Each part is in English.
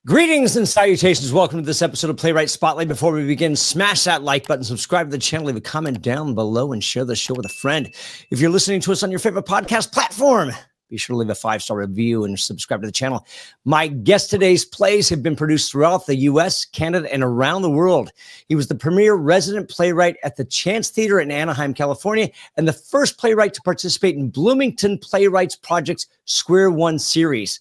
Greetings and salutations. Welcome to this episode of Playwright Spotlight. Before we begin, smash that like button, subscribe to the channel, leave a comment down below, and share the show with a friend. If you're listening to us on your favorite podcast platform, be sure to leave a 5-star review and subscribe to the channel. My guest today's plays have been produced throughout the U.S., Canada, and around the world. He was the premier resident playwright at the Chance Theater in Anaheim, California, and the first playwright to participate in Bloomington Playwrights Project's Square One series.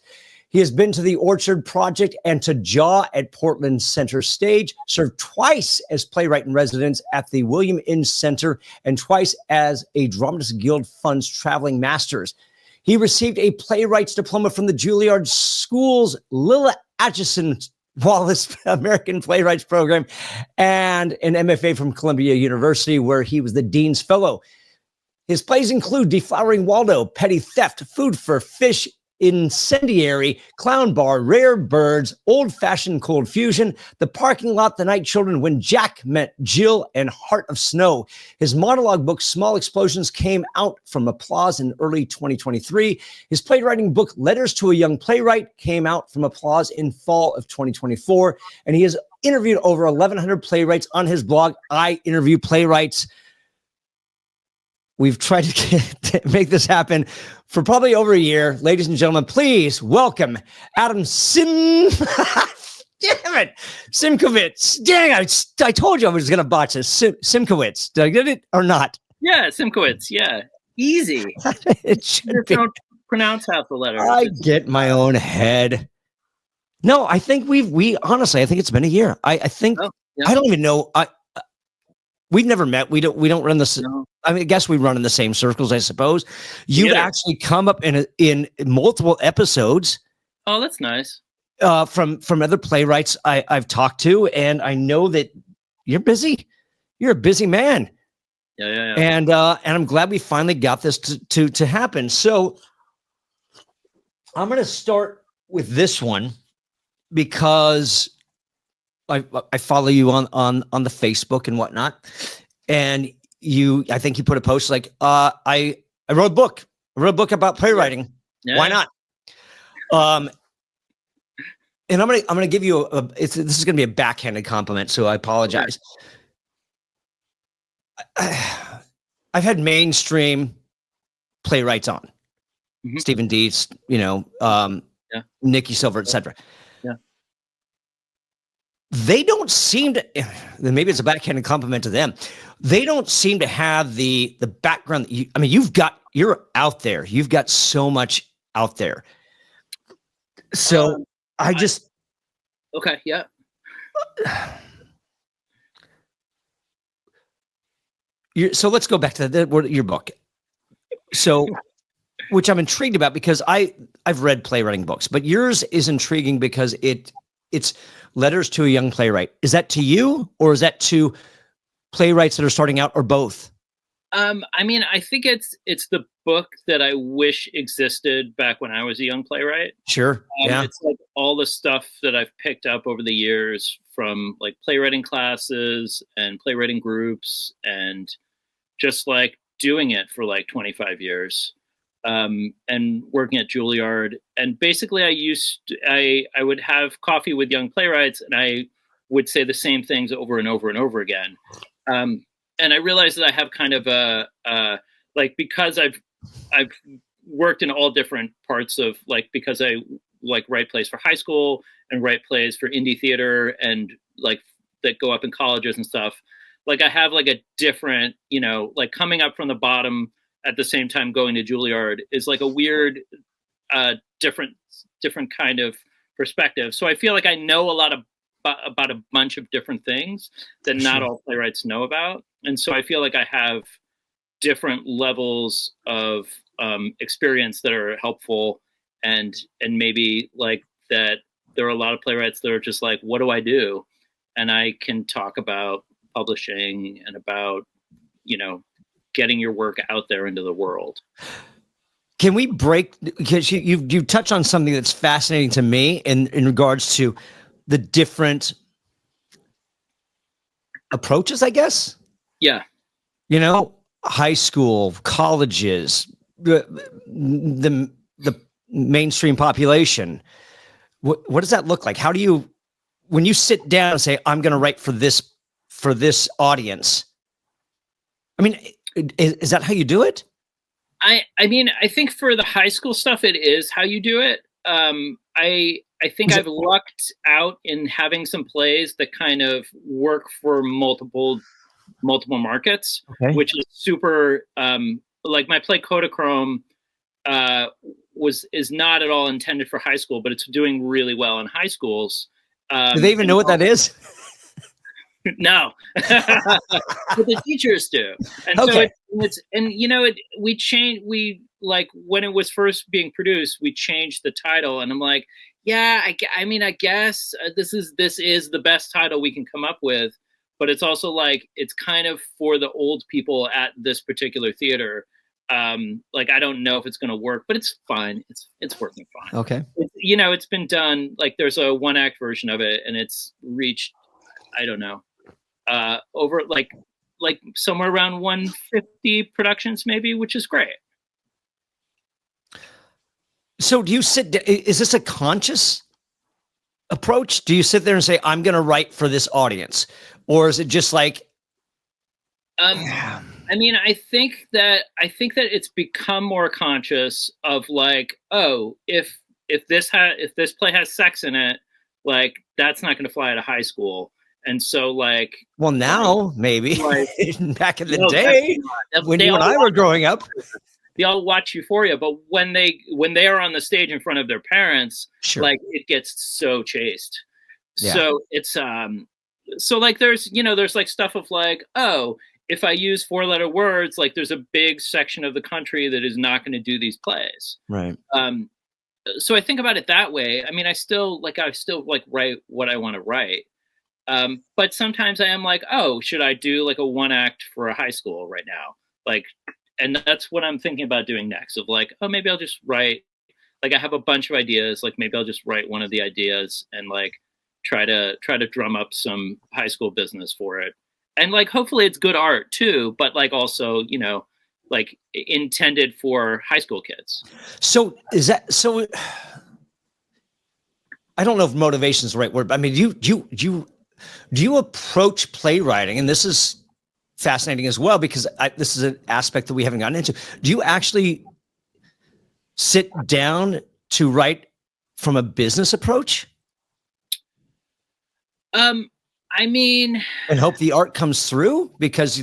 He has been to the Orchard Project and to Jaw at Portland Center Stage, served twice as playwright in residence at the William Inge Center, and twice as a Dramatists Guild Fund's Traveling Masters. He received a playwrights diploma from the Julliard School's Lilla Atchison Wallace American Playwrights Program and an MFA from Columbia University, where he was the Dean's Fellow. His plays include Deflowering Waldo, Petty Theft, Food for Fish, Incendiary, Clown Bar, Rare Birds, Old-Fashioned Cold Fusion, The Parking Lot, The Night Children, When Jack Met Jill, and Heart of Snow. His monologue book, Small Explosions, came out from Applause in early 2023. His playwriting book, Letters to a Young Playwright, came out from Applause in fall of 2024. And he has interviewed over 1,100 playwrights on his blog, I Interview Playwrights. We've tried to make this happen for probably over a year. Ladies and gentlemen, please welcome Adam Szymkowicz. Dang, I told you I was going to botch this. Szymkowicz. Did I get it or not? Yeah, Szymkowicz. Yeah. Easy. It should be. Don't pronounce half the letters. I get my own head. No, I think we honestly, I think it's been a year. I think, I don't even know. We've never met. We don't run this. No. I mean, I guess we run in the same circles, I suppose. You've actually come up in multiple episodes. Oh, that's nice. From other playwrights I've talked to, and I know that you're busy. You're a busy man. Yeah. And I'm glad we finally got this to happen. So I'm going to start with this one because I follow you on the Facebook and whatnot, and I think you put a post like, I wrote a book. I wrote a book about playwriting. Yeah. Why not? And I'm gonna give you this is gonna be a backhanded compliment, so I apologize. I've had mainstream playwrights on, Stephen Dietz, Nikki Silver, etc. They don't seem to, maybe it's a backhanded compliment to them. They don't seem to have the background. You're out there. You've got so much out there. So okay. Yeah. So let's go back to your book. So, which I'm intrigued about because I've read playwriting books, but yours is intriguing because it's Letters to a Young Playwright. Is that to you, or is that to playwrights that are starting out, or both? I think it's the book that I wish existed back when I was a young playwright. Sure. Yeah. It's like all the stuff that I've picked up over the years from like playwriting classes and playwriting groups and just like doing it for like 25 years. And working at Julliard, and basically I would have coffee with young playwrights, and I would say the same things over and over and over again. And I realized that I have kind of because I've worked in all different parts of because I write plays for high school and write plays for indie theater and that go up in colleges and stuff. I have a different, coming up from the bottom at the same time going to Julliard is a weird, different kind of perspective. So I feel like I know a lot about a bunch of different things that not all playwrights know about. And so I feel like I have different levels of experience that are helpful, and maybe that there are a lot of playwrights that are just what do I do? And I can talk about publishing and about, getting your work out there into the world. Can we break, because you touch on something that's fascinating to me in regards to the different approaches, I guess? Yeah. High school, colleges, the mainstream population, what does that look like? How do you, when you sit down and say, I'm going to write for this audience? I mean, is that how you do it? I mean, I think for the high school stuff, it is how you do it. I think I've lucked out in having some plays that kind of work for multiple markets, okay. Which is super, like my play Kodachrome is not at all intended for high school, but it's doing really well in high schools. Do they even know what that is? No, but the teachers do. And okay. So we like when it was first being produced, we changed the title, and I'm like, yeah, I mean, I guess this is the best title we can come up with, but it's also like, it's kind of for the old people at this particular theater. Like, I don't know if it's going to work, but it's fine. It's working fine. Okay. It's been done. Like, there's a 1-act version of it, and it's reached, I don't know, over like somewhere around 150 productions maybe, which is great. So do you is this a conscious approach? Do you sit there and say, I'm going to write for this audience? Or is it just like, I mean, I think that it's become more conscious of like, oh, if this play has sex in it, like, that's not going to fly out of high school. And so, like, well, now maybe, like, back in the day when you and I were growing up, they all watch Euphoria, but when they are on the stage in front of their parents, sure. Like, it gets so chaste. Yeah. So it's so like there's like stuff of like, oh, if I use 4-letter words, like, there's a big section of the country that is not going to do these plays. Right. So I think about it that way. I mean, I still write what I want to write. But sometimes I am like, oh, should I do like a 1-act for a high school right now? Like, and that's what I'm thinking about doing next, of like, oh, maybe I'll just write, like, I have a bunch of ideas, like, maybe I'll just write one of the ideas and like try to drum up some high school business for it. And like, hopefully it's good art too, but like also, like, intended for high school kids. So is that, so I don't know if motivation is the right word, but I mean, do you approach playwriting, and this is fascinating as well, because this is an aspect that we haven't gotten into. Do you actually sit down to write from a business approach? I mean, and hope the art comes through? Because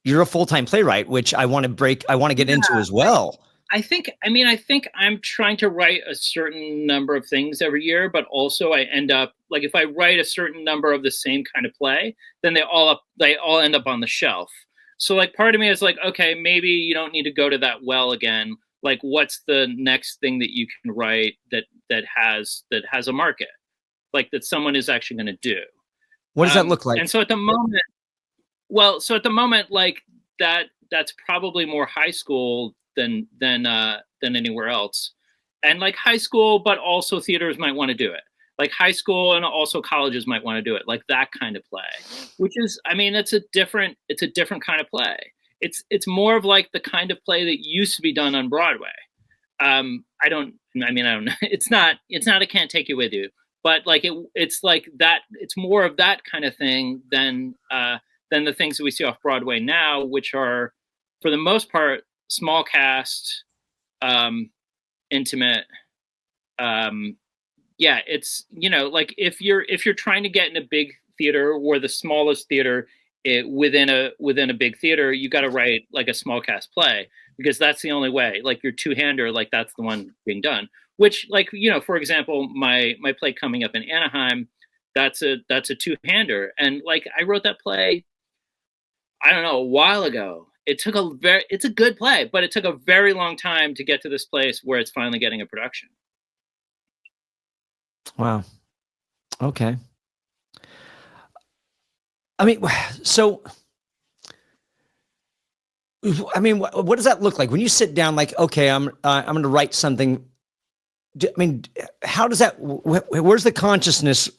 you're a full-time playwright, which I want to get into as well. I think I'm trying to write a certain number of things every year, but also I end up, like, if I write a certain number of the same kind of play, then they all end up on the shelf. So like, part of me is like, okay, maybe you don't need to go to that well again. Like, what's the next thing that you can write that has a market, like, that someone is actually going to do? What does that look like? And so at the moment, like, that's probably more high school than anywhere else. And like, high school, but also theaters might want to do it. Like, high school and also colleges might want to do it, like that kind of play, which is, I mean, it's a different kind of play. It's more of like the kind of play that used to be done on Broadway. I don't know. It's not a Can't Take You With You, but like, it's like that. It's more of that kind of thing than the things that we see off Broadway now, which are, for the most part, small cast, intimate. Yeah, it's, like, if you're trying to get in a big theater, or the smallest theater within a big theater, you got to write like a small cast play, because that's the only way. Like, your two-hander, like, that's the one being done. Which, like, for example, my play coming up in Anaheim, that's a two-hander, and like, I wrote that play, I don't know, a while ago. It's a good play, but it took a very long time to get to this place where it's finally getting a production. Wow. Okay. I mean, so, I mean, what does that look like when you sit down? Like, okay, I'm going to write something. I mean, how does that? Where's the consciousness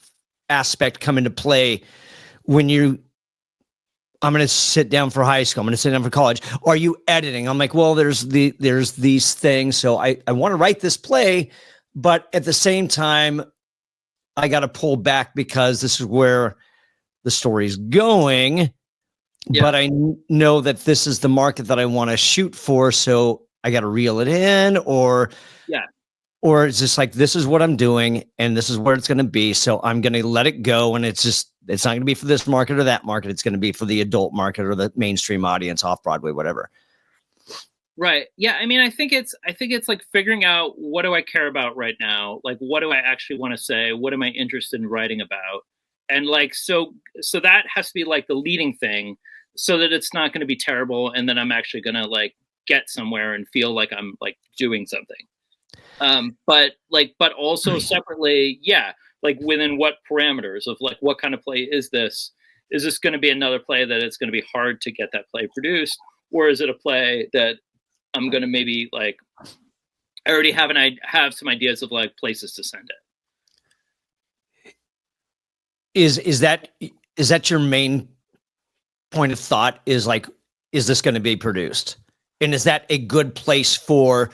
aspect come into play when I'm going to sit down for high school, I'm going to sit down for college? Are you editing? I'm like, well, there's these things. So I want to write this play. But at the same time, I got to pull back because this is where the story's going. Yeah. But I know that this is the market that I want to shoot for. So I got to reel it in, or it's just like, this is what I'm doing and this is where it's going to be. So I'm going to let it go. And it's not going to be for this market or that market. It's going to be for the adult market or the mainstream audience, off Broadway, whatever. Right. Yeah. I mean, I think it's like figuring out, what do I care about right now? Like, what do I actually want to say? What am I interested in writing about? And like, so that has to be like the leading thing, so that it's not going to be terrible. And then I'm actually going to like get somewhere and feel like I'm like doing something. But also separately, like within what parameters of like, what kind of play is this? Is this going to be another play that it's going to be hard to get that play produced? Or is it a play that I'm going to maybe like, I already have some ideas of like places to send it. Is that your main point of thought, is like, is this going to be produced? And is that a good place for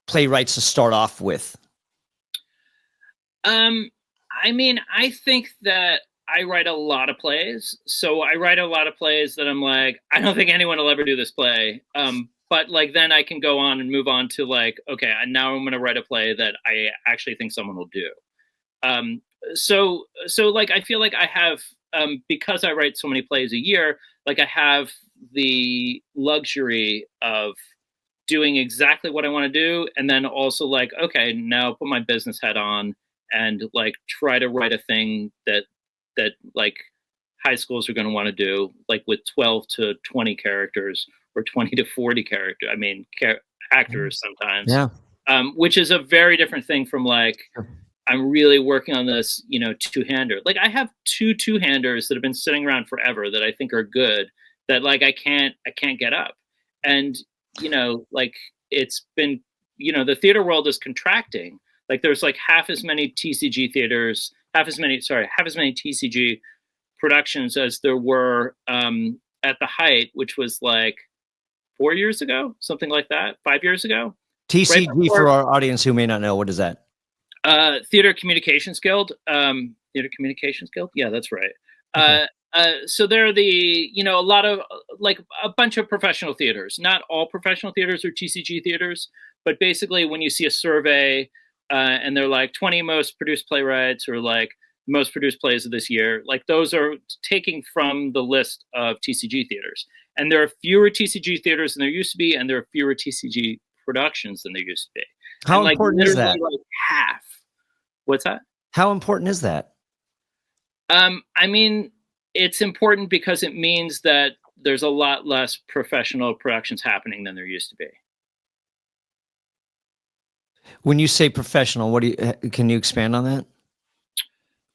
playwrights to start off with? I mean, I think that I write a lot of plays. So I write a lot of plays that I'm like, I don't think anyone will ever do this play. But like, then I can go on and move on to like, okay, now I'm going to write a play that I actually think someone will do. So like, I feel like I have, because I write so many plays a year, like I have the luxury of doing exactly what I want to do. And then also like, okay, now put my business hat on and like try to write a thing that like high schools are going to want to do, like with 12 to 20 characters or 20 to 40 characters. I mean, actors sometimes, which is a very different thing from like, I'm really working on this, two-hander. Like I have two-handers that have been sitting around forever that I think are good, that like, I can't get up. And, like it's been, the theater world is contracting. Like there's like half as many TCG TCG productions as there were at the height, which was like 4 years ago, something like that, 5 years ago. TCG, right before, for our audience who may not know, what is that? Theater Communications Guild. Theater Communications Guild. Yeah, that's right. Okay. So they're the, a lot of like a bunch of professional theaters. Not all professional theaters are TCG theaters, but basically when you see a survey and they're like 20 most produced playwrights or like most produced plays of this year, like those are taking from the list of TCG theaters. And there are fewer TCG theaters than there used to be, and there are fewer TCG productions than there used to be. How important is that? Like half. What's that? How important is that? I mean, it's important because it means that there's a lot less professional productions happening than there used to be. When you say professional, can you expand on that?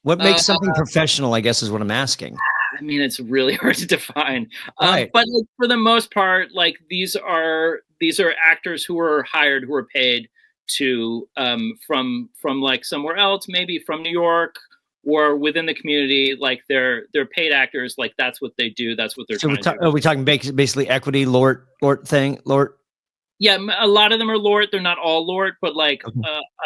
What makes something professional, I guess, is what I'm asking. I mean, it's really hard to define. Right. But like, for the most part, like these are actors who are hired, who are paid to from like somewhere else, maybe from New York or within the community. Like they're paid actors. Like that's what they do. That's what they're trying to do. Are we talking basically equity, LORT thing? LORT? Yeah, a lot of them are LORT. They're not all LORT, but like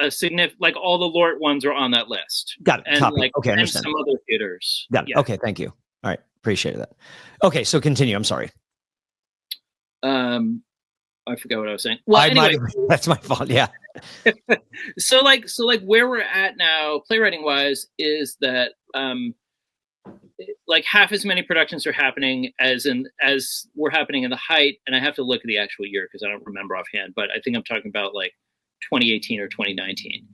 a significant, like all the LORT ones are on that list. Got it. And Copy. like, okay, I and understand. some other theaters. Got it. Yeah. Okay, thank you. All right, appreciate that. Okay, so continue. I'm sorry. I forgot what I was saying. Well, anyway, that's my fault. Yeah. So like where we're at now, playwriting wise, is that like half as many productions are happening as were happening in the height. And I have to look at the actual year because I don't remember offhand, but I think I'm talking about like 2018 or 2019.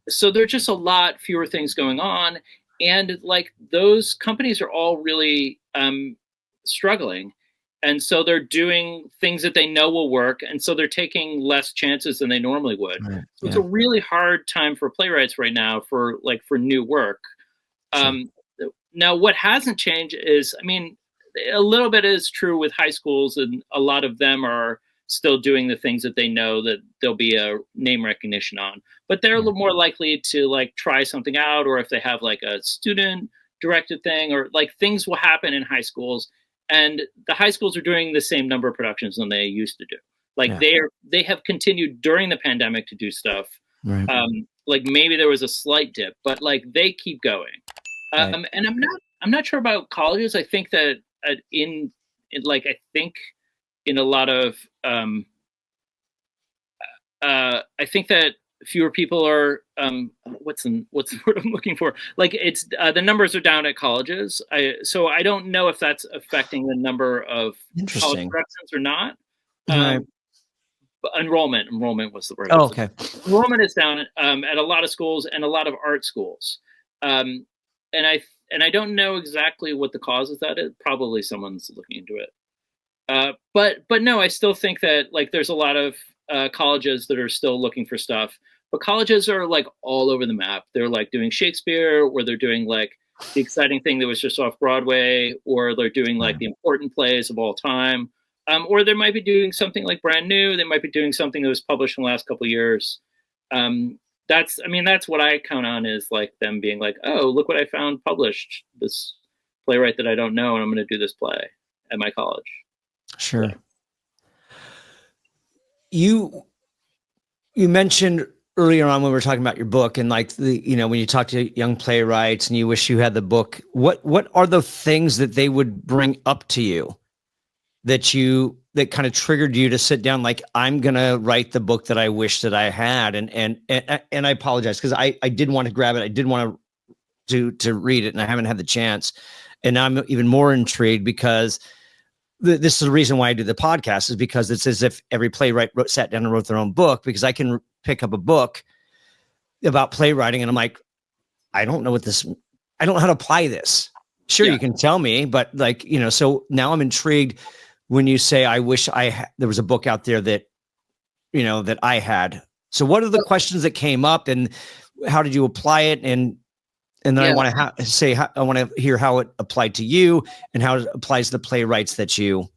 So there are just a lot fewer things going on. And like those companies are all really struggling. And so they're doing things that they know will work. And so they're taking less chances than they normally would. Right. So it's a really hard time for playwrights right now for new work. Sure. Now, what hasn't changed is, I mean, a little bit is true with high schools, and a lot of them are still doing the things that they know that there'll be a name recognition on. But they're a little more likely to like try something out, or if they have like a student directed thing, or like things will happen in high schools. And the high schools are doing the same number of productions than they used to do. Like Yeah. they have continued during the pandemic to do stuff. Right. Like maybe there was a slight dip, but like they keep going. Right. And I'm not sure about colleges. I think that in like I think in a lot of I think that fewer people are what's the word I'm looking for? Like it's the numbers are down at colleges. So I don't know if that's affecting the number of college Interesting. productions or not. Right. But enrollment was the word. Oh, okay. Enrollment is down at a lot of schools and a lot of art schools. And I don't know exactly what the cause of that is. Probably someone's looking into it. But no, I still think that like there's a lot of colleges that are still looking for stuff. But colleges are like all over the map. They're like doing Shakespeare, or they're doing like the exciting thing that was just off Broadway, or they're doing like the important plays of all time. Or they might be doing something like brand new. They might be doing something that was published in the last couple of years. That's what I count on, is like them being like, oh, look what I found published, this playwright that I don't know, and I'm going to do this play at my college. Sure. You mentioned earlier on when we were talking about your book, and like when you talk to young playwrights and you wish you had the book, what are the things that they would bring up to you that kind of triggered you to sit down, like, I'm going to write the book that I wish that I had? And I apologize, because I did want to grab it. I did want to read it, and I haven't had the chance. And now I'm even more intrigued, because this is the reason why I do the podcast, is because it's as if every playwright sat down and wrote their own book, because I can pick up a book about playwriting and I'm like, I don't know how to apply this. Sure. Yeah. You can tell me, but like, so now I'm intrigued when you say, I wish there was a book out there that, that I had. So what are the questions that came up, and how did you apply it? And then I want to I want to hear how it applied to you and how it applies to the playwrights that you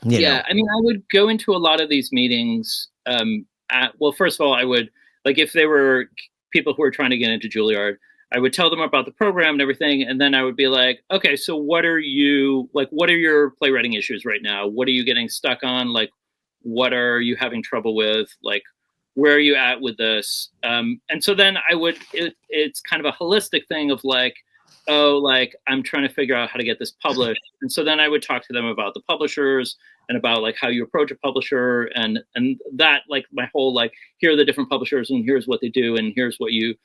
know. I mean, I would go into a lot of these meetings. Well, first of all, I would, like, if they were people who were trying to get into Julliard, I would tell them about the program and everything. And then I would be like, okay, so what are your playwriting issues right now? What are you getting stuck on? Like, what are you having trouble with? Like, where are you at with this? And so then it's kind of a holistic thing of like, oh, like, I'm trying to figure out how to get this published. And so then I would talk to them about the publishers and about like how you approach a publisher, and that, like, my whole, like, here are the different publishers and here's what they do, and here's what you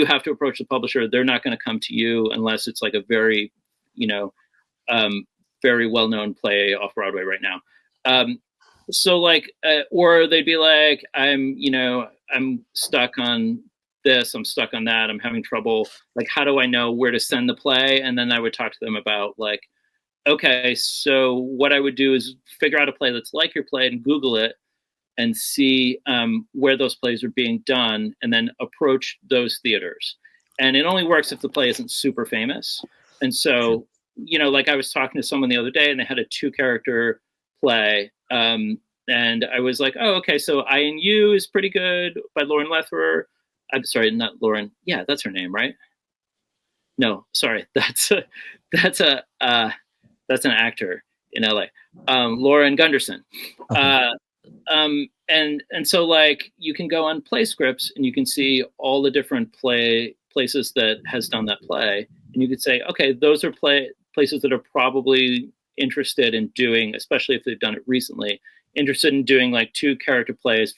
have to approach the publisher. They're not going to come to you unless it's like a very, very well-known play off Broadway right now. So like, or they'd be like, I'm stuck on this, I'm stuck on that, I'm having trouble. Like, how do I know where to send the play? And then I would talk to them about like, okay, so what I would do is figure out a play that's like your play and Google it and see where those plays are being done, and then approach those theaters. And it only works if the play isn't super famous. And so, like, I was talking to someone the other day and they had a 2-character play. And I was like, oh, okay, so I and You is pretty good by Lauren Leffler. I'm sorry, not Lauren. Yeah, that's her name, right? No, sorry, that's an actor in LA. Lauren Gunderson. Okay. And so, like, you can go on Play Scripts and you can see all the different places that has done that play, and you could say, okay, those are places that are probably interested in doing, especially if they've done it recently, interested in doing like 2-character plays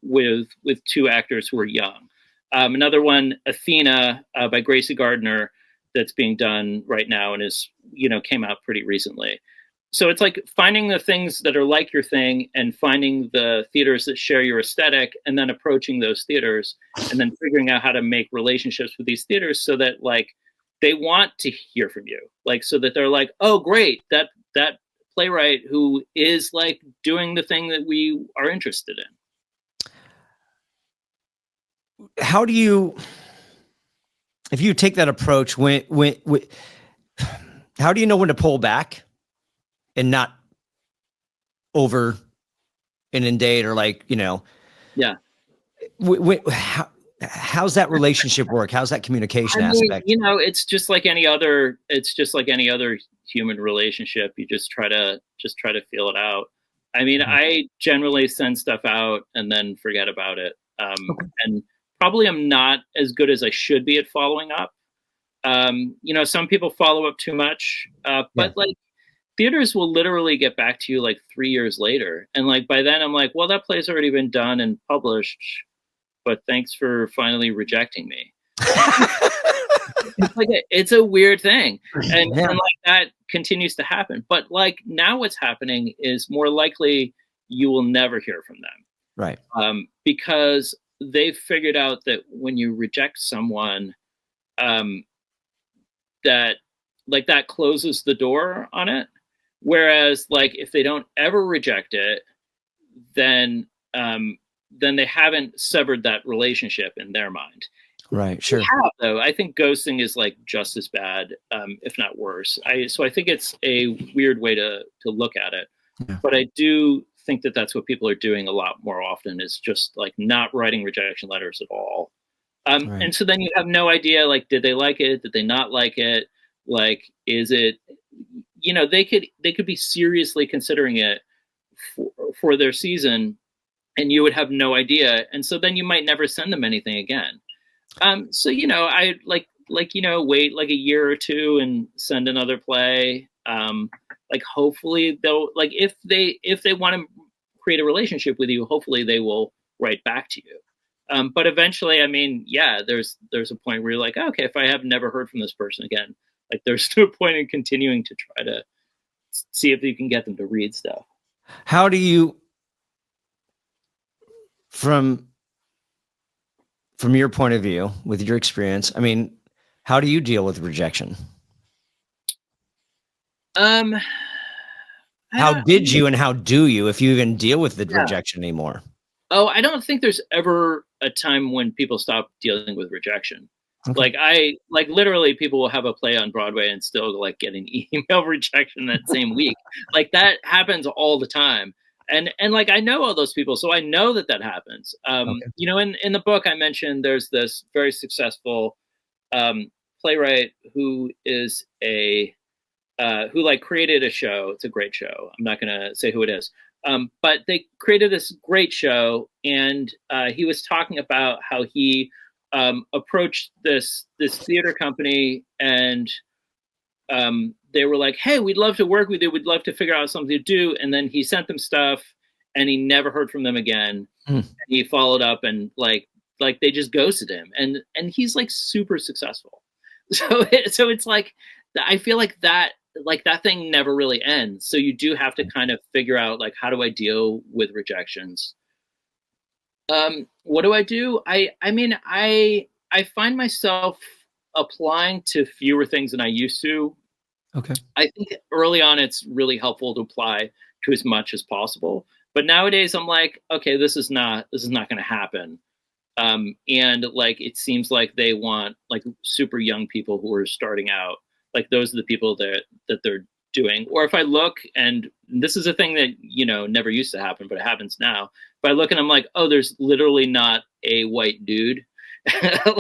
with 2 actors who are young. Another one, Athena, by Gracie Gardner, that's being done right now and is, came out pretty recently. So it's like finding the things that are like your thing and finding the theaters that share your aesthetic, and then approaching those theaters and then figuring out how to make relationships with these theaters so that, like, they want to hear from you. Like, so that they're like, oh, great, that playwright who is like doing the thing that we are interested in. How do you, if you take that approach, how do you know when to pull back and not over inundate, or like, yeah. How's that relationship work? How's that communication aspect? It's just like any other human relationship. You just try to feel it out. I mean, I generally send stuff out and then forget about it. And probably I'm not as good as I should be at following up. Some people follow up too much, but like theaters will literally get back to you like 3 years later. And like by then I'm like, well, that play's already been done and published, but thanks for finally rejecting me. It's a weird thing. And like that continues to happen. But like now what's happening is more likely you will never hear from them. Right. Because they've figured out that when you reject someone, that closes the door on it. Whereas like if they don't ever reject it, then they haven't severed that relationship in their mind. Right. Sure. Though I think ghosting is like just as bad, if not worse. So I think it's a weird way to look at it. Yeah. But I do think that that's what people are doing a lot more often, is just like not writing rejection letters at all. Right. And so then you have no idea, like, did they like it? Did they not like it? Like, is it, they could be seriously considering it for their season, and you would have no idea. And so then you might never send them anything again. So, I wait like a year or two and send another play. Like hopefully they'll, like, if they want to create a relationship with you, hopefully they will write back to you. But eventually, I mean, yeah, there's a point where you're like, okay, if I have never heard from this person again, like there's no point in continuing to try to see if you can get them to read stuff. How do you, from your point of view, with your experience, I mean, how do you deal with rejection? How did you and how do you, if you even deal with the rejection anymore? Oh, I don't think there's ever a time when people stop dealing with rejection. Okay. Like literally people will have a play on Broadway and still like get an email rejection that same week. Like that happens all the time. And like, I know all those people, so I know that happens. Okay. In the book I mentioned, there's this very successful playwright who is who like created a show. It's a great show. I'm not going to say who it is. But they created this great show, and he was talking about how he approached this theater company, and they were like, hey, we'd love to work with you. We'd love to figure out something to do. And then he sent them stuff, and he never heard from them again. And he followed up, and like they just ghosted him. And he's like super successful. So it's like, I feel like that thing never really ends. So you do have to kind of figure out, like, how do I deal with rejections? What do I do? I mean, I find myself applying to fewer things than I used to. Okay. I think early on it's really helpful to apply to as much as possible. But nowadays I'm like, okay, this is not going to happen. And like, it seems like they want like super young people who are starting out. Like those are the people that they're doing. Or if I look, and this is a thing that, never used to happen, but it happens now. If I look and I'm like, oh, there's literally not a white dude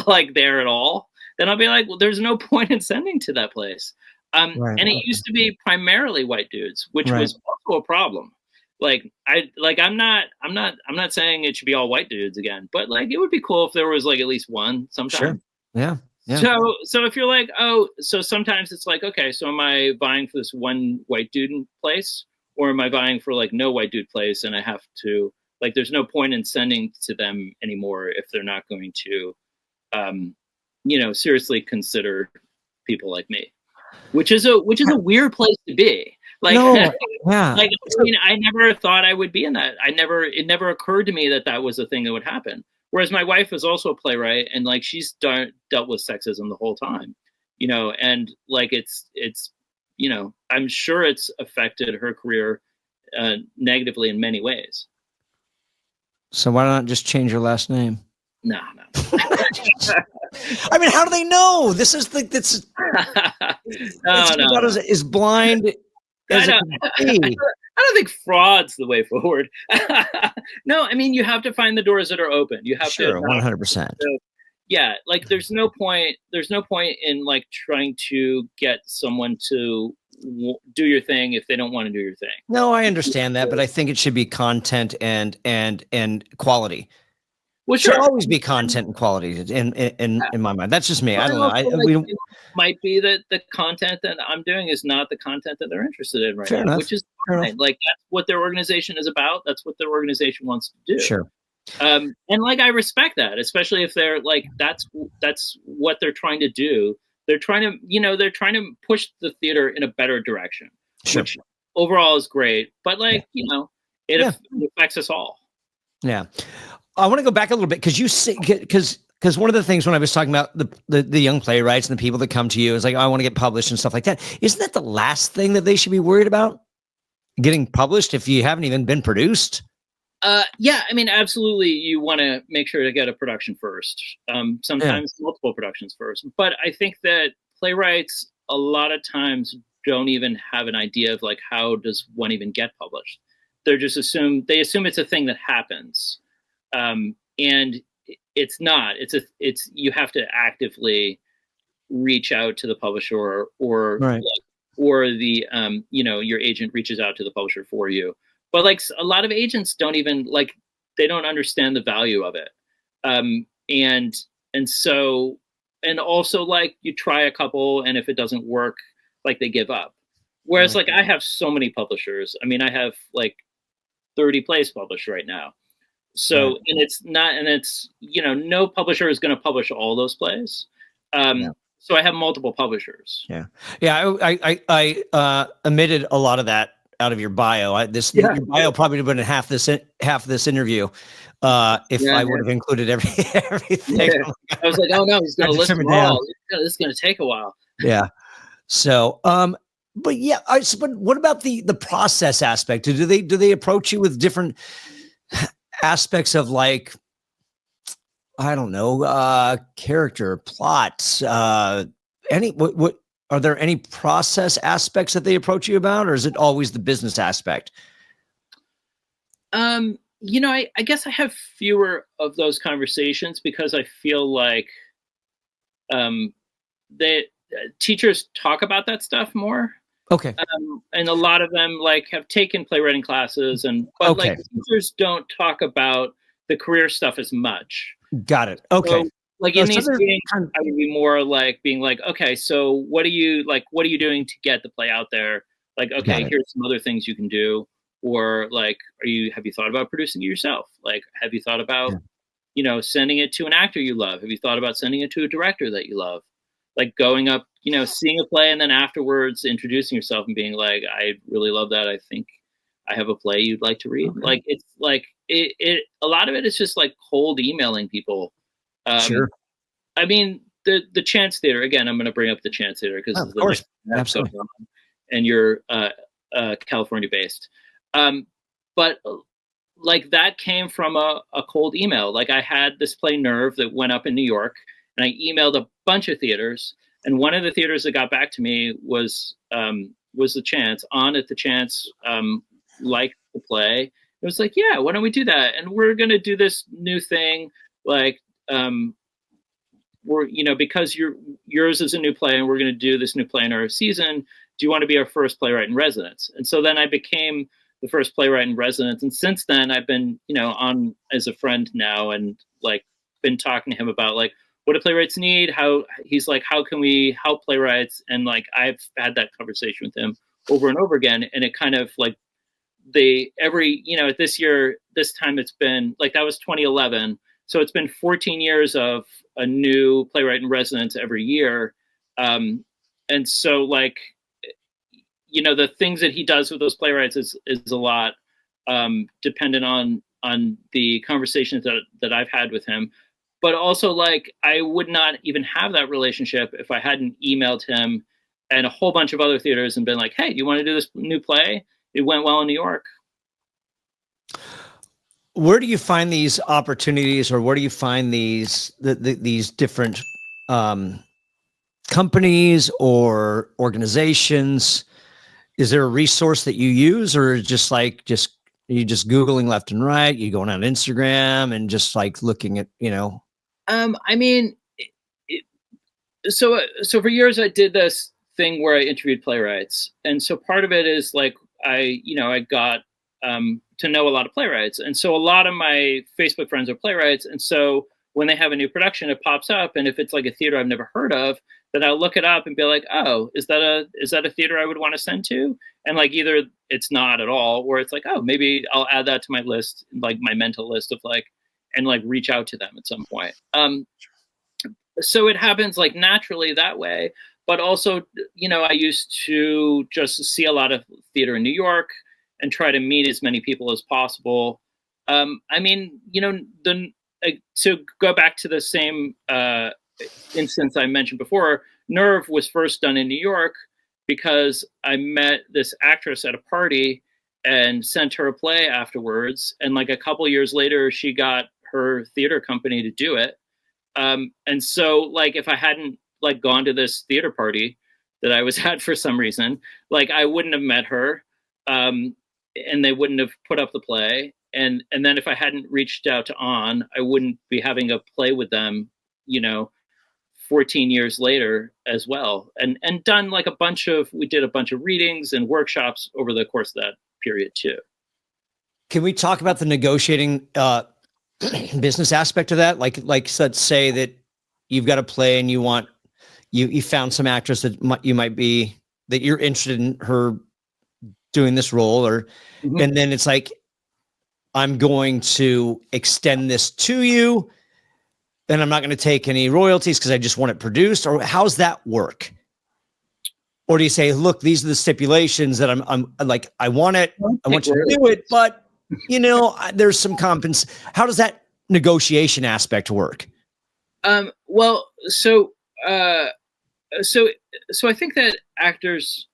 like there at all, then I'll be like, well, there's no point in sending to that place. Right. And it used to be primarily white dudes, which was also a problem. Like I'm not saying it should be all white dudes again, but like, it would be cool if there was like at least one sometime. Sure. Yeah. Yeah. So if you're like, oh, so sometimes it's like, okay, so am I vying for this one white dude place, or am I vying for like no white dude place? And I have to, like, there's no point in sending to them anymore if they're not going to, seriously consider people like me, which is a weird place to be. Like, no, yeah. Like, I mean, I never thought I would be in that. It never occurred to me that was a thing that would happen. Whereas my wife is also a playwright, and like she's dealt with sexism the whole time, and like it's I'm sure it's affected her career negatively in many ways. So why not just change your last name? No. I mean, how do they know? This is no. Is blind. I don't think fraud's the way forward. No, I mean, you have to find the doors that are open. You have to 100%. Yeah, like there's no point in like trying to get someone to do your thing if they don't want to do your thing. No, I understand that, but I think it should be content and quality. Well, Should sure. always be content and quality in my mind. That's just me. I don't know. It might be that the content that I'm doing is not the content that they're interested in right now, which is fine. Like that's what their organization is about. That's what their organization wants to do. Sure. And like I respect that, especially if they're like that's what they're trying to do. They're trying to push the theater in a better direction, which overall is great. But like it affects us all. Yeah. I want to go back a little bit because you say because one of the things when I was talking about the young playwrights and the people that come to you is like, oh, I want to get published and stuff like that. Isn't that the last thing that they should be worried about? Getting published if you haven't even been produced? Yeah, I mean, absolutely. You want to make sure to get a production first. Sometimes multiple productions first. But I think that playwrights a lot of times don't even have an idea of like how does one even get published. They assume it's a thing that happens. And it's not. It's you have to actively reach out to the publisher or the your agent reaches out to the publisher for you. But like a lot of agents don't even they don't understand the value of it. And also like you try a couple and if it doesn't work, like they give up. Whereas like I have so many publishers. I mean, I have like 30 plays published right now. So, and it's no publisher is going to publish all those plays. So I have multiple publishers. Yeah. I omitted a lot of that out of your bio. Your bio probably would have been half this interview if I would have included everything. Yeah. I was like, oh no, he's going to listen to all. This is going to take a while. Yeah. So, but yeah, but what about the process aspect? Do they approach you with different aspects of like, I don't know, character, plots, what are there any process aspects that they approach you about, or is it always the business aspect? I guess I have fewer of those conversations because I feel like teachers talk about that stuff more. Okay. And a lot of them like have taken playwriting classes but like teachers don't talk about the career stuff as much. Got it. Okay. So, like in these meetings, I would be more like being like, okay, so what are you doing to get the play out there? Like, okay, here's some other things you can do. Or like, have you thought about producing it yourself? Like, have you thought about, sending it to an actor you love? Have you thought about sending it to a director that you love? Like going up, seeing a play and then afterwards introducing yourself and being like, I really love that. I think I have a play you'd like to read. Okay. Like, it's like a lot of it is just like cold emailing people. Sure. I mean, the Chance Theater, again, I'm going to bring up the Chance Theater because of course. Absolutely. And you're California based. But like that came from a cold email. Like I had this play Nerve that went up in New York and I emailed a bunch of theaters. And one of the theaters that got back to me was the Chance. At the Chance liked the play. It was like, yeah, why don't we do that? And we're going to do this new thing. Like, because yours is a new play and we're going to do this new play in our season. Do you want to be our first playwright in residence? And so then I became the first playwright in residence. And since then I've been, on as a friend now and like been talking to him about like, what do playwrights need? How can we help playwrights? And like, I've had that conversation with him over and over again. And it kind of like this time it's been like, that was 2011. So it's been 14 years of a new playwright in residence every year. And so like, the things that he does with those playwrights is a lot dependent on the conversations that I've had with him. But also, like, I would not even have that relationship if I hadn't emailed him and a whole bunch of other theaters and been like, hey, do you want to do this new play? It went well in New York. Where do you find these opportunities, or where do you find these different companies or organizations? Is there a resource that you use, or are you just Googling left and right? You going on Instagram and just like looking at, I mean, so for years I did this thing where I interviewed playwrights. And so part of it is like, I got to know a lot of playwrights. And so a lot of my Facebook friends are playwrights. And so when they have a new production, it pops up. And if it's like a theater I've never heard of, then I'll look it up and be like, oh, is that a theater I would want to send to? And like, either it's not at all, or it's like, oh, maybe I'll add that to my list, like my mental list of like, and like reach out to them at some point. So it happens like naturally that way. But also, I used to just see a lot of theater in New York and try to meet as many people as possible. To go back to the same instance I mentioned before, Nerve was first done in New York because I met this actress at a party and sent her a play afterwards. And like a couple years later, she got her theater company to do it. And so like, if I hadn't like gone to this theater party that I was at for some reason, like I wouldn't have met her, and they wouldn't have put up the play. And then if I hadn't reached out to On, I wouldn't be having a play with them, 14 years later as well. And done like we did a bunch of readings and workshops over the course of that period too. Can we talk about the negotiating business aspect of that? Like let's say that you've got a play and you found some actress that that you're interested in her doing this role, and then it's like, I'm going to extend this to you, and I'm not going to take any royalties because I just want it produced. Or how's that work? Or do you say, look, these are the stipulations that I'm like, I want it, I want you to do it, but there's some how does that negotiation aspect work? So I think that actors,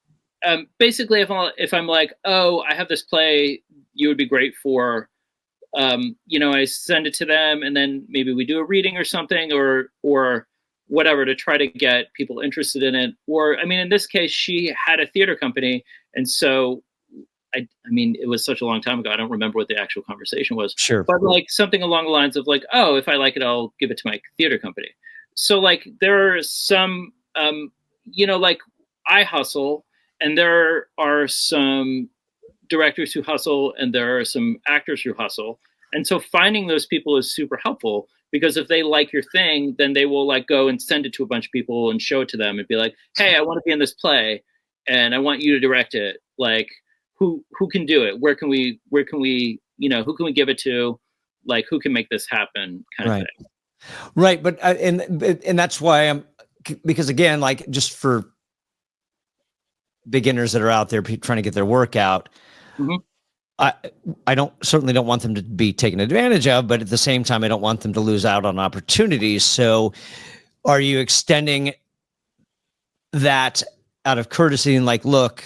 basically, if I'm like, oh, I have this play you would be great for, I send it to them, and then maybe we do a reading or something, or whatever, to try to get people interested in it. Or, in this case, she had a theater company, and so it was such a long time ago, I don't remember what the actual conversation was. Sure. But like something along the lines of like, oh, if I like it, I'll give it to my theater company. So like there are some, like I hustle, and there are some directors who hustle, and there are some actors who hustle. And so finding those people is super helpful, because if they like your thing, then they will like go and send it to a bunch of people and show it to them and be like, hey, I want to be in this play and I want you to direct it. Like, who can do it? Where can we, who can we give it to? Like, who can make this happen, kind of thing. Right. But, and that's why because again, like just for beginners that are out there trying to get their work out, I certainly don't want them to be taken advantage of, but at the same time, I don't want them to lose out on opportunities. So are you extending that out of courtesy and like, look,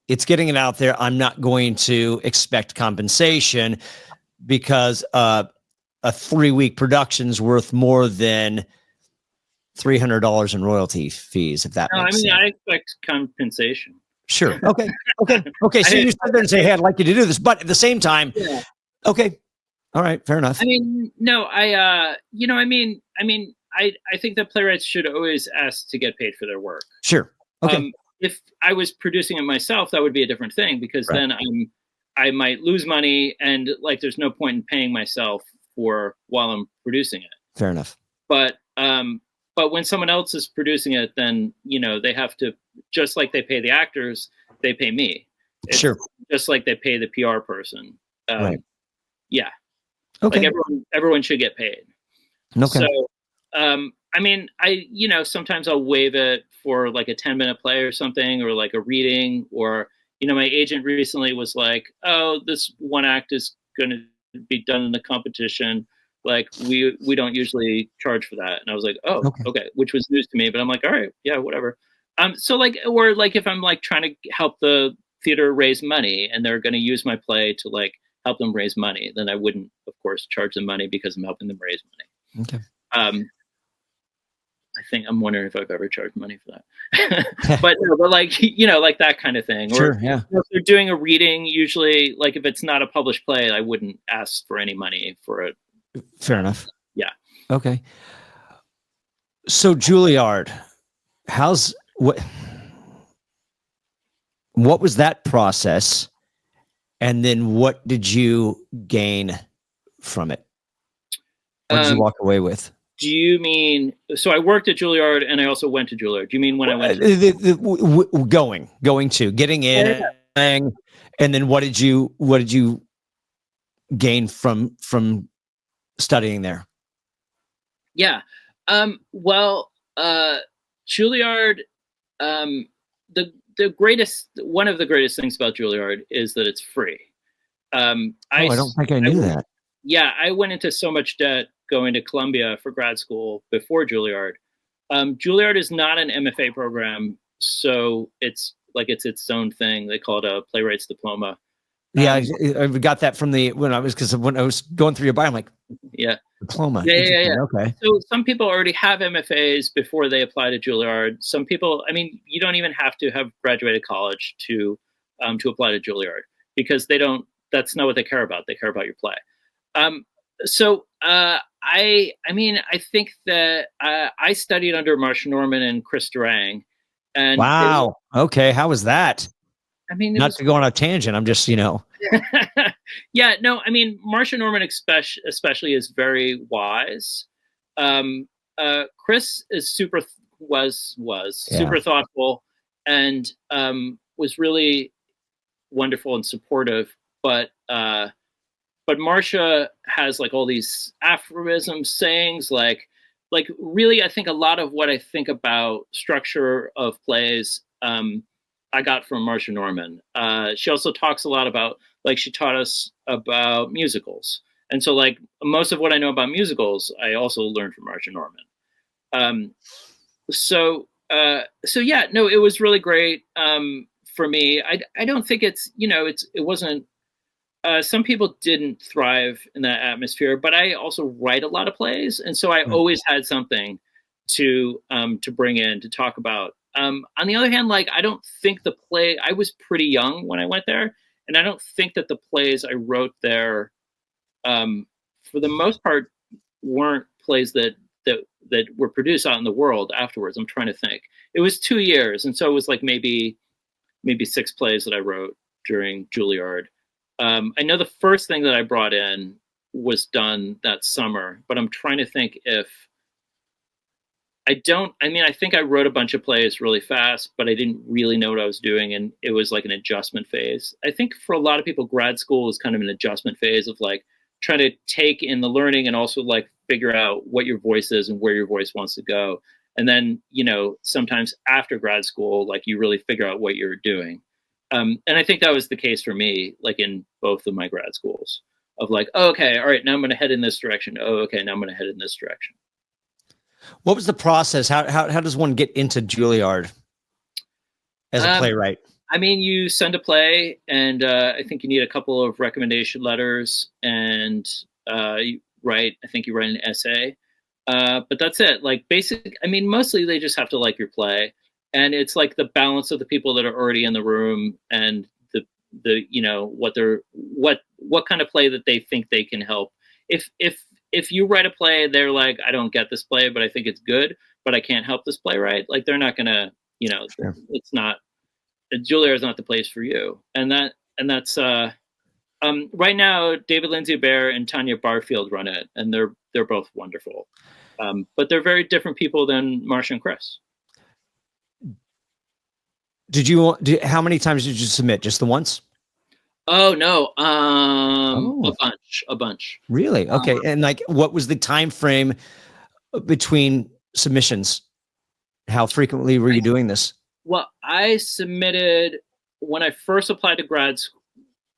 it's getting it out there. I'm not going to expect compensation because a 3-week production's worth more than $300 in royalty fees, if that makes sense. I expect compensation. Sure. Okay. So you sit there and say, hey, I'd like you to do this, but at the same time, okay. All right. Fair enough. I think that playwrights should always ask to get paid for their work. Sure. Okay. If I was producing it myself, that would be a different thing, because then I might lose money, and like, there's no point in paying myself while I'm producing it. Fair enough. But when someone else is producing it, then, they have to, just like they pay the actors, they pay me. It's sure. Just like they pay the PR person. Right. Yeah. Okay. Like everyone should get paid. Okay. So, sometimes I'll waive it for like a 10-minute play or something, or like a reading, or, my agent recently was like, oh, this one act is going to be done in the competition. Like we don't usually charge for that. And I was like, oh, okay. Which was news to me, but I'm like, all right, yeah, whatever. So like, or like if I'm like trying to help the theater raise money and they're going to use my play to like help them raise money, then I wouldn't, of course, charge them money because I'm helping them raise money. Okay. I'm wondering if I've ever charged money for that, but like, like that kind of thing. Sure. Or, yeah. If they're doing a reading, usually like if it's not a published play, I wouldn't ask for any money for it. Fair enough. Yeah. Okay. So Julliard, What was that process? And then what did you gain from it? What did you walk away with? Do you mean, so I worked at Julliard and I also went to Julliard. Do you mean when I went getting in, and then what did you gain from studying there? Yeah. Well, Julliard, one of the greatest things about Julliard is that it's free. I don't think I knew that. Yeah, I went into so much debt going to Columbia for grad school before Julliard. Julliard is not an MFA program, so it's its own thing. They call it a Playwrights diploma. Yeah, I got that from when I was going through your bio, I'm like, yeah, diploma. Yeah. Okay. So some people already have MFAs before they apply to Julliard. Some people, I mean, you don't even have to have graduated college to apply to Julliard, because that's not what they care about. They care about your play. I think that I studied under Marsha Norman and Chris Durang. And wow. Okay. How was that? I mean, not to go on a tangent. I'm just, Yeah, no, I mean, Marsha Norman especially is very wise. Chris is super thoughtful and was really wonderful and supportive. But Marsha has like all these aphorisms, sayings, like really, I think a lot of what I think about structure of plays, I got from Marsha Norman. She also talks a lot about, she taught us about musicals. And so most of what I know about musicals, I also learned from Marsha Norman. So yeah, no, it was really great for me. I don't think it wasn't, some people didn't thrive in that atmosphere, but I also write a lot of plays. And so I always had something to bring in, to talk about. On the other hand, I don't think I was pretty young when I went there, and I don't think that the plays I wrote there, for the most part, weren't plays that were produced out in the world afterwards. I'm trying to think. It was 2 years, and so it was maybe 6 plays that I wrote during Julliard. I know the first thing that I brought in was done that summer, but I'm trying to think if I think I wrote a bunch of plays really fast, but I didn't really know what I was doing. And it was like an adjustment phase. I think for a lot of people, grad school is kind of an adjustment phase of trying to take in the learning and also figure out what your voice is and where your voice wants to go. And then, sometimes after grad school, you really figure out what you're doing. And I think that was the case for me, in both of my grad schools of oh, okay, all right, now I'm going to head in this direction. Oh, okay, now I'm going to head in this direction. What was the process? How does one get into Julliard as a playwright? I mean, you send a play, and I think you need a couple of recommendation letters, and you write an essay. But that's it. Mostly they just have to like your play, and it's the balance of the people that are already in the room and what kind of play that they think they can help. If you write a play, they're I don't get this play, but I think it's good, but I can't help this playwright. They're not gonna, sure. It's not, Julliard is not the place for you. And that's right now, David Lindsay Bear and Tanya Barfield run it, and they're both wonderful. But they're very different people than Marsha and Chris. How many times did you submit? Just the once? Oh no, a bunch. Really? Okay. And what was the time frame between submissions? How frequently were you doing this? Well, I submitted when I first applied to grad school.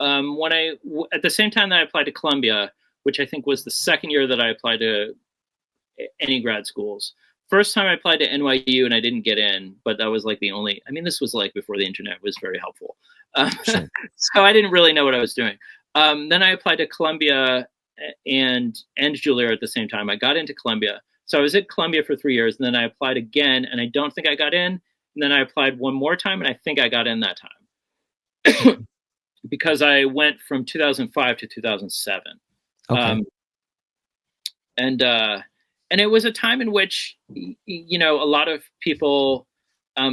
At the same time that I applied to Columbia, which I think was the second year that I applied to any grad schools. First time I applied to NYU and I didn't get in, but that was the only. I mean, this was before the internet was very helpful. Sure. So I didn't really know what I was doing. Then I applied to Columbia and Julliard at the same time. I got into Columbia. So I was at Columbia for 3 years, and then I applied again, and I don't think I got in. And then I applied one more time, and I think I got in that time. Because I went from 2005 to 2007. Okay. And it was a time in which, a lot of people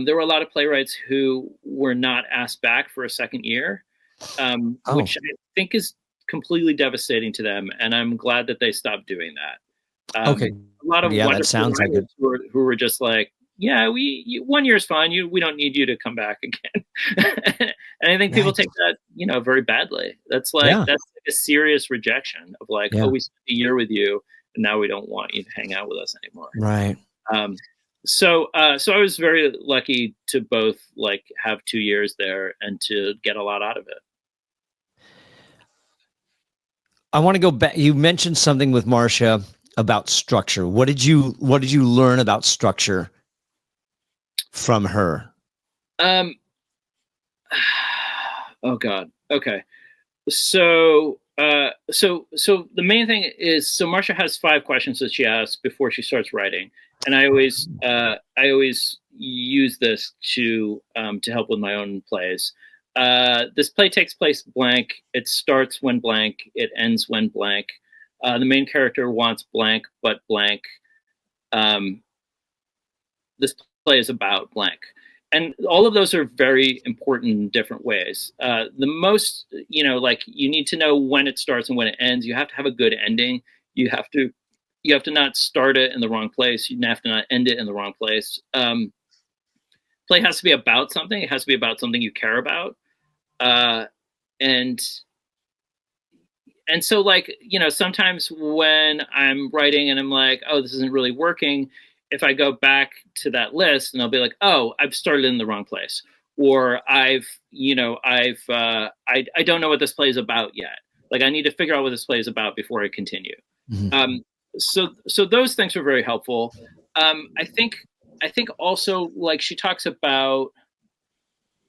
there were a lot of playwrights who were not asked back for a second year, which I think is completely devastating to them. And I'm glad that they stopped doing that. Okay. A lot of Yeah, that wonderful sounds like it. writers who were just like, yeah, 1 year is fine. We don't need you to come back again. And I think people Right. take that, very badly. That's Yeah. like a serious rejection of like, Yeah. oh, we spent a year with you, and now we don't want you to hang out with us anymore. Right. So I was very lucky to both like have 2 years there and to get a lot out of it. I want to go back. You mentioned something with Marcia about structure. What did you learn about structure from her? Oh God. Okay. So the main thing is, so Marcia has 5 questions that she asks before she starts writing, and I always use this to help with my own plays. This play takes place blank. It starts when blank. It ends when blank. The main character wants blank, but blank. This play is about blank. And all of those are very important in different ways. The most, like you need to know when it starts and when it ends. You have to have a good ending. You have to not start it in the wrong place. You have to not end it in the wrong place. Play has to be about something. It has to be about something you care about. And so like, sometimes when I'm writing and I'm like, oh, this isn't really working, if I go back to that list and I'll be like, oh, I've started in the wrong place, or I don't know what this play is about yet. Like I need to figure out what this play is about before I continue. Mm-hmm. So those things were very helpful. I think also like she talks about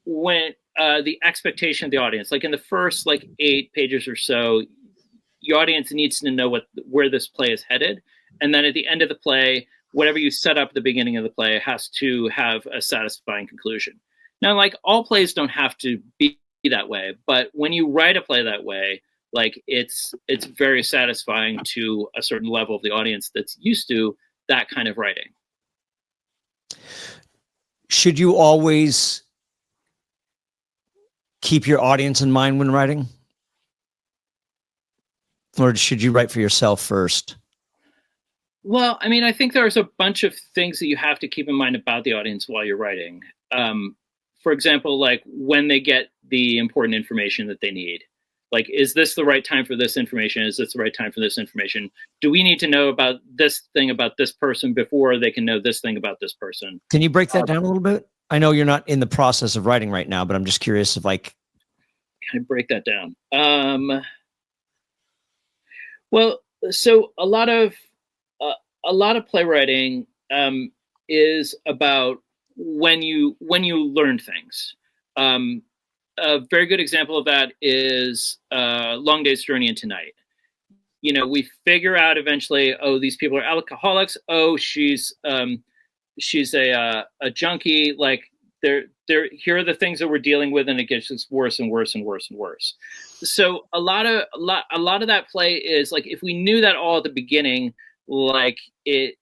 when the expectation of the audience, like in the first like 8 pages or so, your audience needs to know where this play is headed. And then at the end of the play, whatever you set up at the beginning of the play has to have a satisfying conclusion. Now, like all plays don't have to be that way, but when you write a play that way, like it's very satisfying to a certain level of the audience that's used to that kind of writing. Should you always keep your audience in mind when writing? Or should you write for yourself first? Well, I mean, I think there's a bunch of things that you have to keep in mind about the audience while you're writing. For example, like when they get the important information that they need. Like, is this the right time for this information? Is this the right time for this information? Do we need to know about this thing about this person before they can know this thing about this person? Can you break that down a little bit? I know you're not in the process of writing right now, but I'm just curious if like... Can I break that down? Well, so a lot of playwriting is about when you learn things. A very good example of that is Long Day's Journey into Night. We figure out eventually, oh, these people are alcoholics. Oh, she's a junkie. Like here are the things that we're dealing with, and it gets just worse and worse and worse and worse. So a lot of that play is like, if we knew that all at the beginning, like the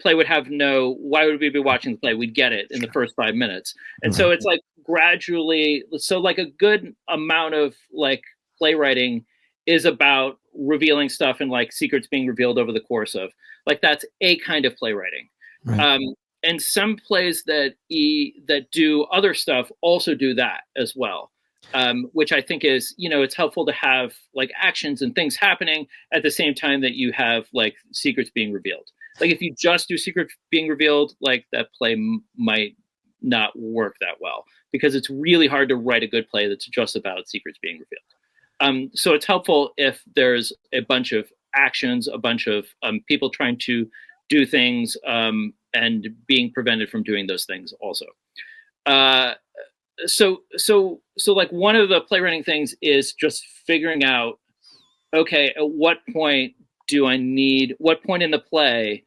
play would have why would we be watching the play? We'd get it in the first 5 minutes. And so it's like gradually, so like a good amount of like playwriting is about revealing stuff and like secrets being revealed over the course of, like, that's a kind of playwriting. Right. And some plays that do other stuff also do that as well. Which I think is, it's helpful to have like actions and things happening at the same time that you have like secrets being revealed. Like if you just do secrets being revealed, like that play might not work that well, because it's really hard to write a good play that's just about secrets being revealed. So it's helpful if there's a bunch of actions, a bunch of people trying to do things and being prevented from doing those things also. So like one of the playwriting things is just figuring out, okay, at what point in the play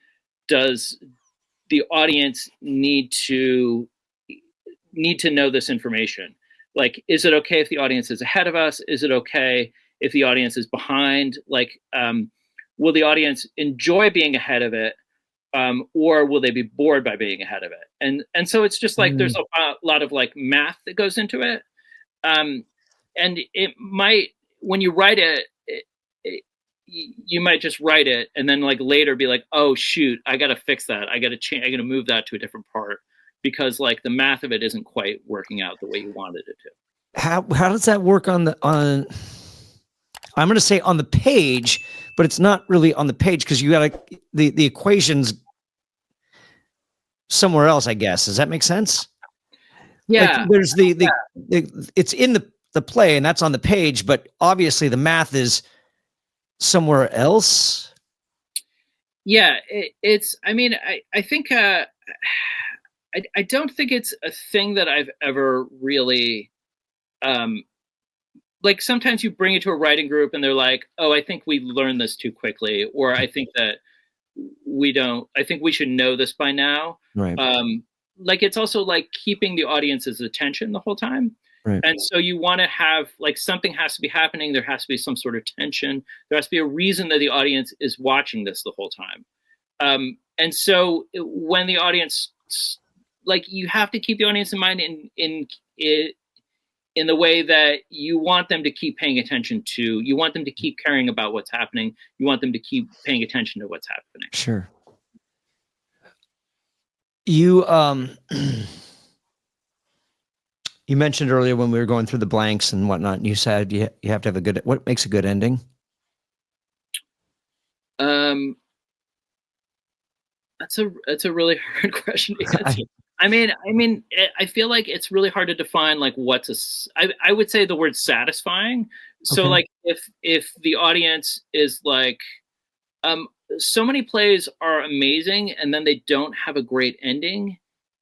does the audience need to know this information? Like, is it okay if the audience is ahead of us? Is it okay if the audience is behind? Like, will the audience enjoy being ahead of it? or will they be bored by being ahead of it? And so it's just like there's a lot of like math that goes into it, and it might, when you write it, you might just write it and then like later be like, oh shoot, I got to fix that. I got to change. I got to move that to a different part because like the math of it isn't quite working out the way you wanted it to. How does that work on I'm going to say on the page, but it's not really on the page because you got the equations somewhere else, I guess. Does that make sense? Yeah. Like there's it's in the play and that's on the page, but obviously the math is somewhere else. Yeah, I mean, I think I don't think it's a thing that I've ever really like sometimes you bring it to a writing group and they're like, oh, I think we learned this too quickly, or I think that I think we should know this by now. Right. Like it's also like keeping the audience's attention the whole time. Right. And so you want to have like something has to be happening. There has to be some sort of tension. There has to be a reason that the audience is watching this the whole time. And so when the audience, like you have to keep the audience in mind in the way that you want them to keep paying attention to, you want them to keep caring about what's happening. You want them to keep paying attention to what's happening. Sure. You, you mentioned earlier when we were going through the blanks and whatnot, and you said you have to have what makes a good ending? That's a really hard question to answer. I mean, I feel like it's really hard to define like I would say the word satisfying. So Okay. like if the audience is like, so many plays are amazing and then they don't have a great ending.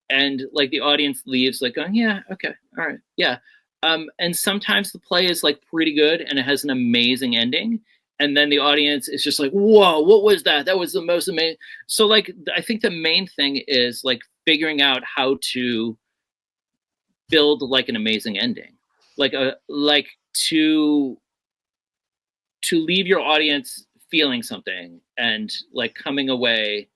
And like the audience leaves like, oh yeah, okay, all right, yeah. And sometimes the play is like pretty good and it has an amazing ending. And then the audience is just like, whoa, what was that? That was the most amazing. So like, I think the main thing is like figuring out how to build like an amazing ending, like to leave your audience feeling something and like coming away,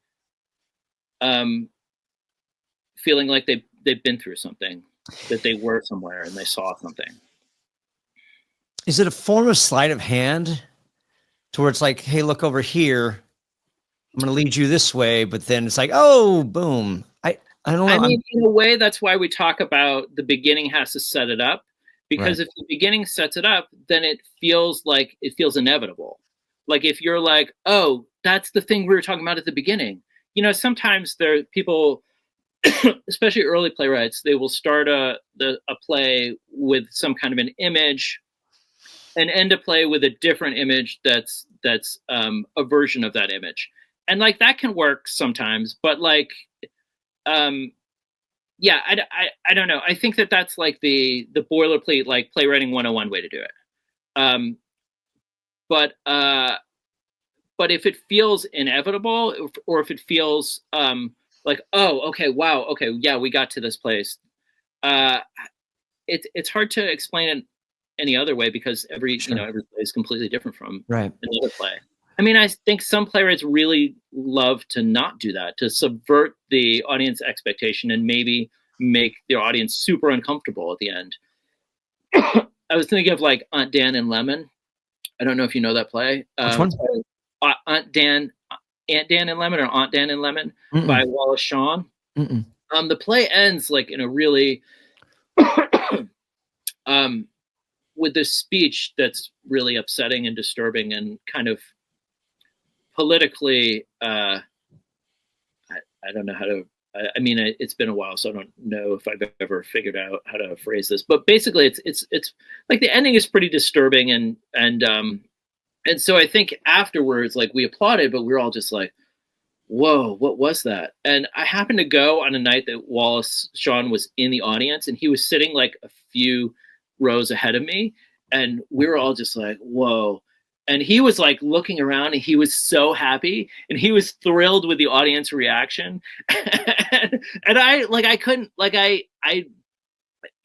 feeling like they've been through something, that they were somewhere and they saw something. Is it a form of sleight of hand to where it's like, hey, look over here, I'm going to lead you this way, but then it's like, oh, boom. I don't know. I mean, in a way, that's why we talk about the beginning has to set it up, because Right. if the beginning sets it up, then it feels inevitable. Like if you're like, oh, that's the thing we were talking about at the beginning. You know, sometimes there are people, especially early playwrights, they will start a play with some kind of an image and end a play with a different image that's a version of that image. And like that can work sometimes, but like, yeah, I don't know. I think that's like the boilerplate, like playwriting 101 way to do it. But if it feels inevitable, or if it feels like, oh, okay, wow, okay, yeah, we got to this place. It's hard to explain it any other way because every Sure. every play is completely different from Right. another play. I mean, I think some playwrights really love to not do that, to subvert the audience expectation and maybe make their audience super uncomfortable at the end. I was thinking of like Aunt Dan and Lemon. I don't know if you know that play. Which one? Aunt Dan and Lemon, or Aunt Dan and Lemon by Wallace Shawn. The play ends like in a really with this speech that's really upsetting and disturbing and kind of politically, I don't know how to, I mean, it's been a while, so I don't know if I've ever figured out how to phrase this, but basically it's like the ending is pretty disturbing. And so I think afterwards, like we applauded, but we were all just like, whoa, what was that? And I happened to go on a night that Wallace Shawn was in the audience, and he was sitting like a few rows ahead of me. And we were all just like, whoa. And he was like looking around and he was so happy and he was thrilled with the audience reaction. And I couldn't, like, I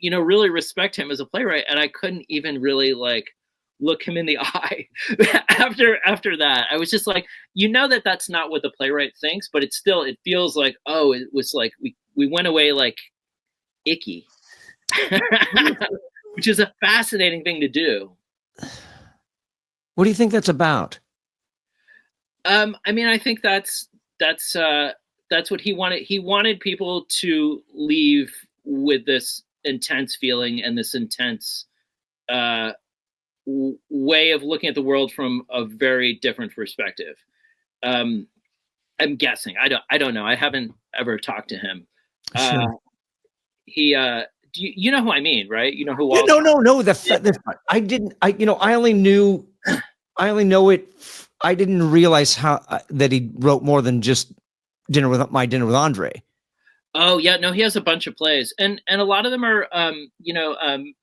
really respect him as a playwright, and I couldn't even really like look him in the eye after that. I was just like, that's not what the playwright thinks, but it feels like, oh, it was like we went away like icky, which is a fascinating thing to do. What do you think that's about? I mean, I think that's what he wanted. He wanted people to leave with this intense feeling and this intense way of looking at the world from a very different perspective. I'm guessing. I don't know. I haven't ever talked to him. Sure. You know who I mean, right? You know who? Yeah, no. I didn't. I only know it. I didn't realize how that he wrote more than just Dinner with Andre. Oh yeah, no, he has a bunch of plays, and a lot of them are,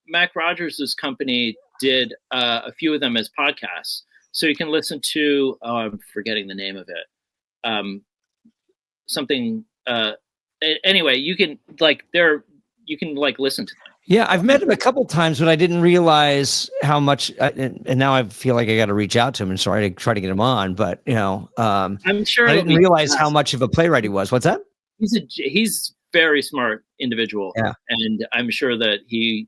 Mac Rogers' company did a few of them as podcasts, so you can listen to. Oh, I'm forgetting the name of it. Something. Anyway, you can listen to them. Yeah, I've met him a couple times, but I didn't realize how much. And now I feel like I got to reach out to him and try to get him on. But I'm sure I didn't realize how much of a playwright he was. What's that? He's very smart individual. Yeah. And I'm sure that he,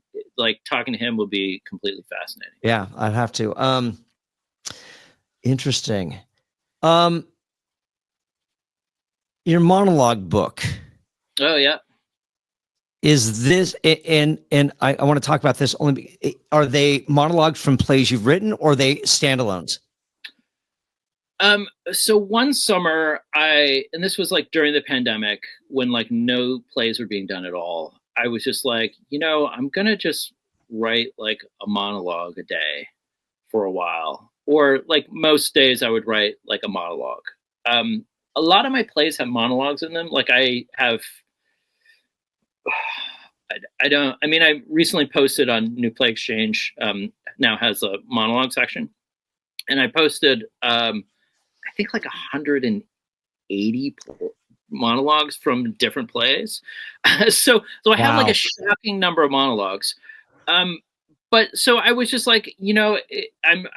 talking to him will be completely fascinating. Yeah, I'd have to. Interesting. Your monologue book. Oh yeah. Is this, and I want to talk about this only, are they monologues from plays you've written, or are they standalones? So one summer and this was during the pandemic when no plays were being done at all. I was just like, I'm going to just write a monologue a day for a while, or most days I would write a monologue. A lot of my plays have monologues in them. I recently posted on New Play Exchange, now has a monologue section, and I posted, I think 180 monologues from different plays. So I have a shocking number of monologues. But so I was just I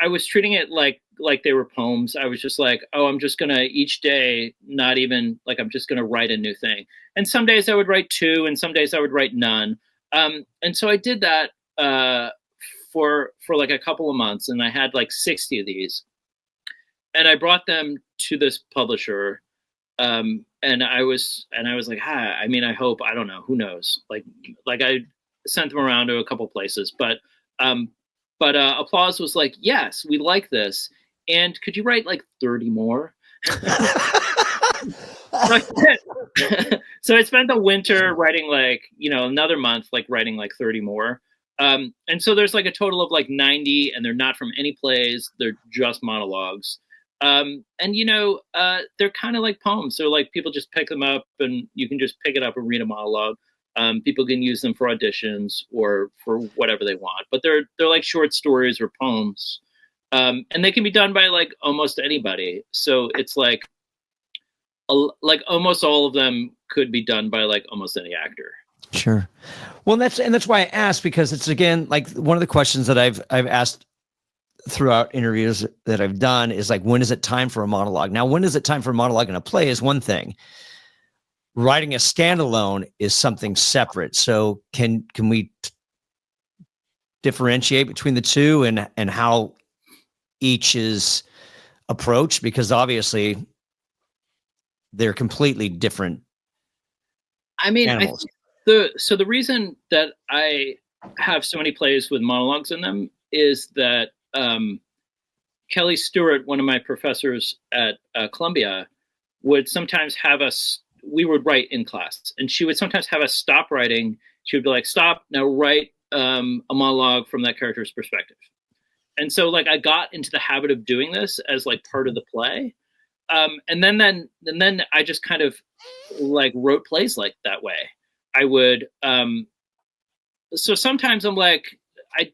was treating it like they were poems. I was just like, oh, I'm just gonna each day, not even I'm just gonna write a new thing. And some days I would write 2, and some days I would write none. And so I did that for a couple of months, and I had 60 of these, and I brought them to this publisher. And I was like, I hope, I don't know, who knows? I sent them around to a couple places, but Applause was like, yes, we like this. And could you write 30 more? So I spent the winter writing another month, writing 30 more. And so there's a total of 90, and they're not from any plays. They're just monologues. And they're kind of like poems. So people just pick them up, and you can just pick it up and read a monologue. People can use them for auditions or for whatever they want, but they're short stories or poems. And they can be done by almost anybody. So it's almost all of them could be done by almost any actor. Sure. Well, that's why I asked, because it's, again, one of the questions that I've asked throughout interviews that I've done is when is it time for a monologue? Now, when is it time for a monologue in a play is one thing. Writing a standalone is something separate. So can we differentiate between the two and how each is approached? Because obviously they're completely different. Animals. The reason that I have so many plays with monologues in them is that Kelly Stewart, one of my professors at Columbia, would sometimes have us. We would write in class, and she would sometimes have us stop writing. She would be like, "Stop now, write a monologue from that character's perspective." And so, I got into the habit of doing this as part of the play, and then I just kind of wrote plays that way. I would. So sometimes I'm I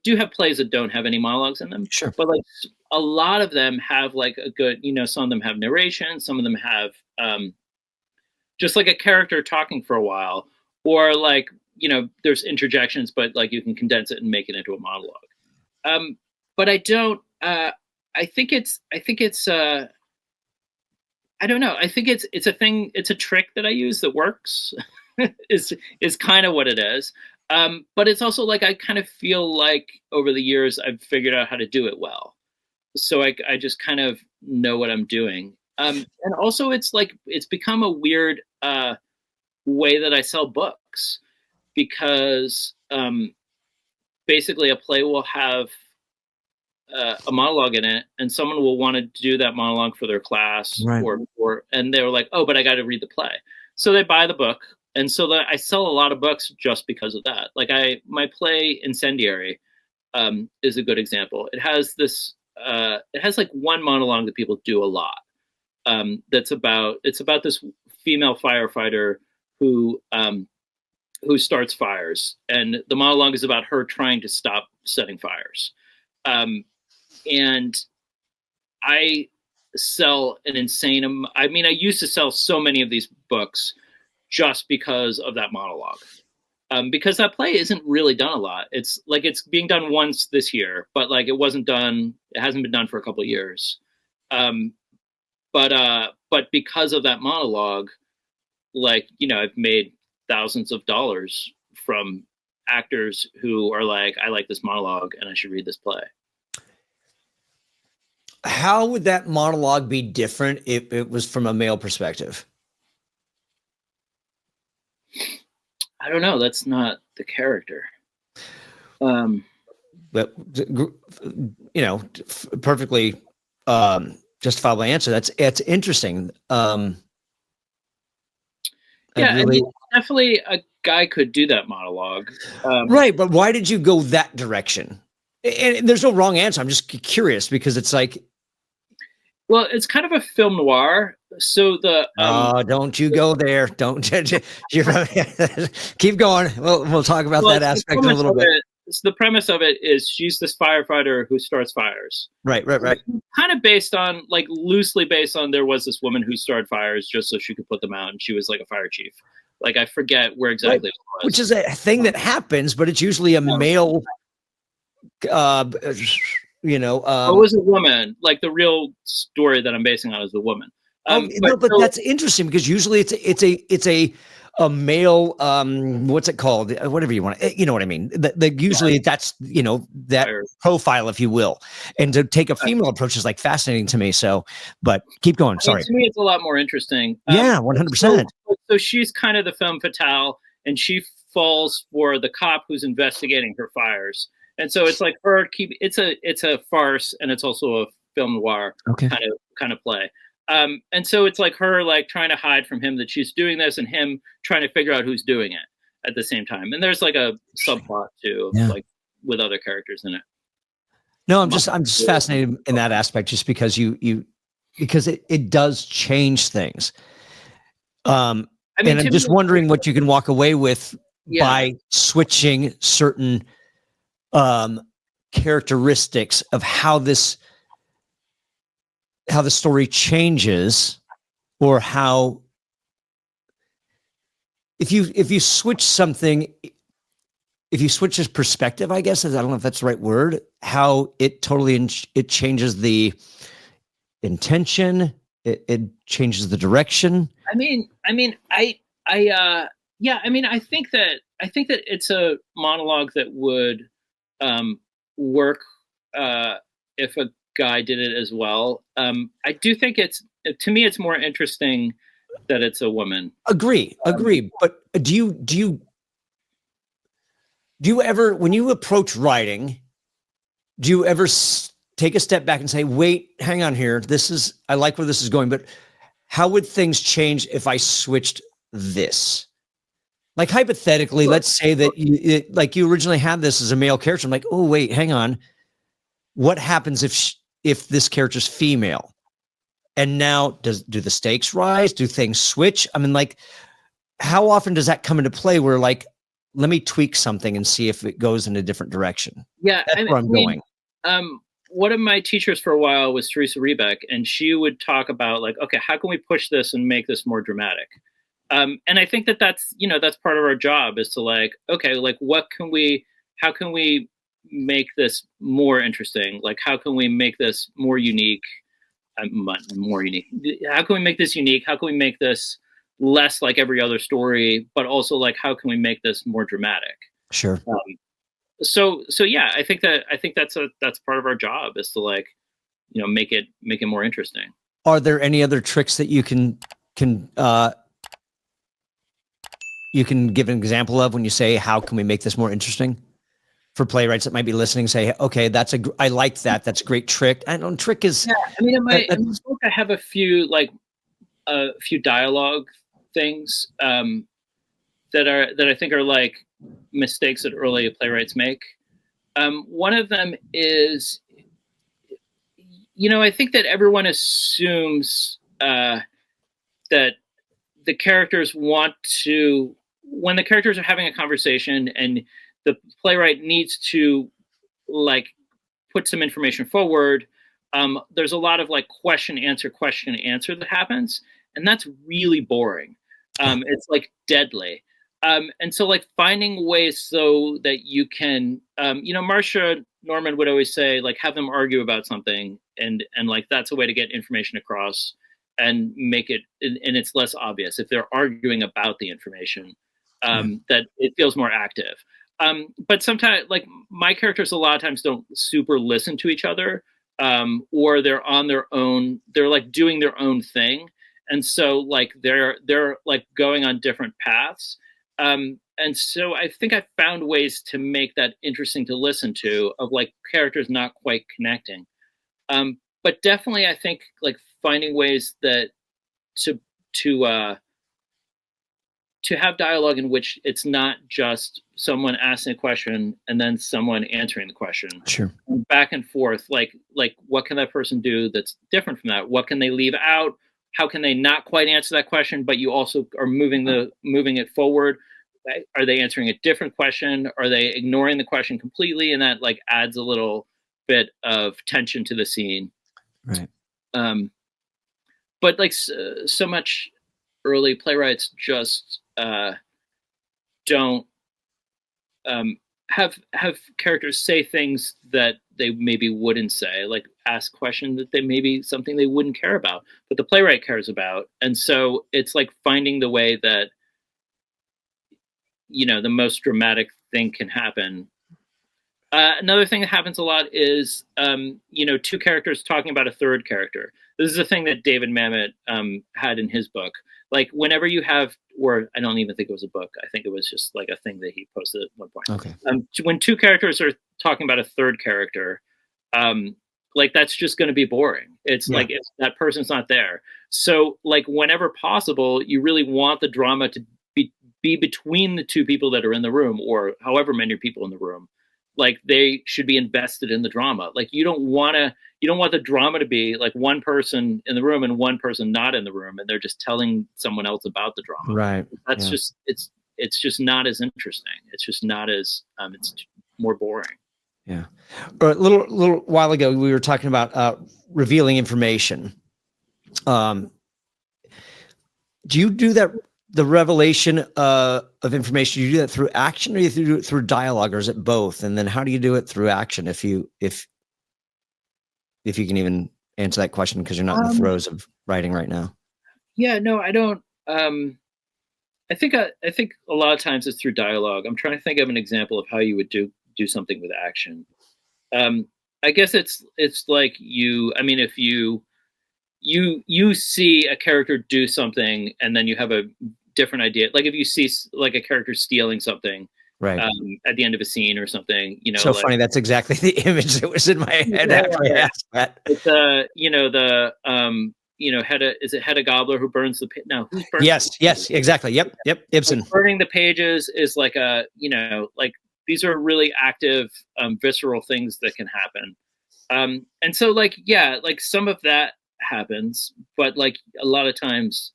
do have plays that don't have any monologues in them, sure, but a lot of them have a good. Some of them have narration, some of them have. Just a character talking for a while, or there's interjections, but you can condense it and make it into a monologue. but I don't. I think it's. I don't know. I think it's a thing. It's a trick that I use that works. is kind of what it is. But it's also like I kind of feel like over the years I've figured out how to do it well. So I just kind of know what I'm doing. And also it's like it's become a weird way that I sell books because basically a play will have a monologue in it, and someone will want to do that monologue for their class, Right. and they're like, oh, but I got to read the play, so they buy the book, and so that I sell a lot of books just because of that. Like my play Incendiary is a good example. It has this, it has like one monologue that people do a lot. It's about this female firefighter who starts fires, and the monologue is about her trying to stop setting fires. And I sell an insane I mean, I used to sell so many of these books just because of that monologue. Because that play isn't really done a lot. It's like it's being done once this year, but like it hasn't been done for a couple of years. But because of that monologue, like, you know, I've made thousands of dollars from actors who are like, I like this monologue and I should read this play. How would that monologue be different if it was from a male perspective? I don't know. That's not the character. But you know, perfectly justifiable answer. It's interesting. Yeah, I mean, definitely a guy could do that monologue. Right, but why did you go that direction? And there's no wrong answer. I'm just curious because it's like, well, it's kind of a film noir. So don't you go there. Don't keep going. We'll talk about that aspect in a little bit. The premise of it is she's this firefighter who starts fires. Right. Kind of based on, like, loosely based on, there was this woman who started fires just so she could put them out, and she was like a fire chief. Like, I forget where exactly it was. Which is a thing that happens, but it's usually a male. You know, it was a woman. Like, the real story that I'm basing on is the woman. But that's interesting because usually it's a male, what's it called? Whatever you want, you know what I mean? Usually that's, you know, that profile, if you will, and to take a female approach is like fascinating to me. So, but keep going. Sorry. To me, it's a lot more interesting. Yeah, 100%. So she's kind of the femme fatale, and she falls for the cop who's investigating her fires. And so it's like it's a farce, and it's also a film noir kind of play. And so it's like her like trying to hide from him that she's doing this, and him trying to figure out who's doing it at the same time. And there's like a subplot too, like with other characters in it. No, I'm just fascinated in that aspect, just because because it does change things. I mean, and I'm just wondering what you can walk away with by switching certain characteristics of how the story changes, or how if you switch something, if you switch his perspective, I guess, I don't know if that's the right word, how it totally it changes the intention, it changes the direction. I think that it's a monologue that would work if a guy did it as well. I do think to me it's more interesting that it's a woman. Agree. But do you ever, when you approach writing, do you ever take a step back and say, wait, hang on here, I like where this is going, but how would things change if I switched this? Like, hypothetically, let's say that you originally had this as a male character. I'm like, oh, wait, hang on. What happens if this character's female? And now do the stakes rise? Do things switch? I mean, like, how often does that come into play where, like, let me tweak something and see if it goes in a different direction? Yeah. That's where I'm going. One of my teachers for a while was Teresa Rebeck, and she would talk about, like, okay, how can we push this and make this more dramatic? And I think that's part of our job, is to, like, okay, like, how can we make this more interesting? Like, how can we make this more unique? More unique. How can we make this unique? How can we make this less like every other story, but also like how can we make this more dramatic? Sure. So yeah, I think that's part of our job, is to, like, make it more interesting. Are there any other tricks that you can give an example of when you say, how can we make this more interesting, for playwrights that might be listening? Say, okay, I liked that. That's a great trick. I don't trick is. Yeah, I mean, in my book, I have a few dialogue things that I think are like mistakes that early playwrights make. One of them is, I think that everyone assumes that the characters want to, when the characters are having a conversation and the playwright needs to, like, put some information forward, there's a lot of like question answer that happens, and that's really boring. It's like deadly. And so, like, finding ways so that you can, Marcia Norman would always say, like, have them argue about something, and like that's a way to get information across and make it, and it's less obvious if they're arguing about the information, that it feels more active. But sometimes, like, my characters a lot of times don't super listen to each other, or they're on their own, they're like doing their own thing. And so, like, they're like going on different paths. And so I think I found ways to make that interesting to listen to, of like characters not quite connecting. But definitely I think, like, finding ways that to have dialogue in which it's not just someone asking a question and then someone answering the question. Sure. And back and forth, like what can that person do that's different from that? What can they leave out? How can they not quite answer that question, but you also are moving it forward? Are they answering a different question? Are they ignoring the question completely? And that, like, adds a little bit of tension to the scene. Right. But like so much early playwrights just don't have characters say things that they maybe wouldn't say, like ask questions that they maybe something they wouldn't care about, but the playwright cares about. And so it's like finding the way that, the most dramatic thing can happen. Another thing that happens a lot is, two characters talking about a third character. This is a thing that David Mamet had in his book. Like, whenever you have, or I don't even think it was a book, I think it was just like a thing that he posted at one point. Okay. When two characters are talking about a third character, like, that's just going to be boring. It's like, if that person's not there. So, like, whenever possible, you really want the drama to be between the two people that are in the room, or however many people in the room. Like, they should be invested in the drama. Like, you don't want the drama to be like one person in the room and one person not in the room, and they're just telling someone else about the drama. Right. That's just, it's just not as interesting. It's just not as, it's more boring. Yeah. A little while ago, we were talking about revealing information. Do you do that? The revelation of information, you do that through action, or you do it through dialogue, or is it both? And then how do you do it through action, if you can even answer that question, because you're not in the throes of writing right now? Yeah, no, I don't. I think a lot of times it's through dialogue. I'm trying to think of an example of how you would do something with action. I guess it's like if you see a character do something and then you have a different idea. Like, if you see like a character stealing something, right, at the end of a scene or something, So like, funny. That's exactly the image that was in my head after I asked that. It's is it Hedda Gabler who burns the page? No, who's burning? Yes, exactly. Yep. Ibsen. Like, burning the pages is like like, these are really active, visceral things that can happen. And so, like, yeah, like, some of that happens, but like a lot of times,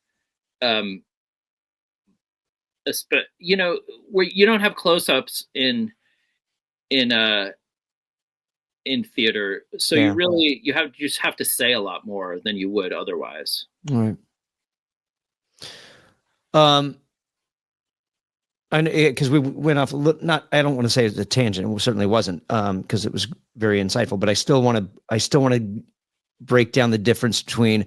where you don't have close-ups in theater, so you just have to say a lot more than you would otherwise. All right. because we went off not, I don't want to say it's a tangent. It certainly wasn't, because it was very insightful, but I still want to break down the difference between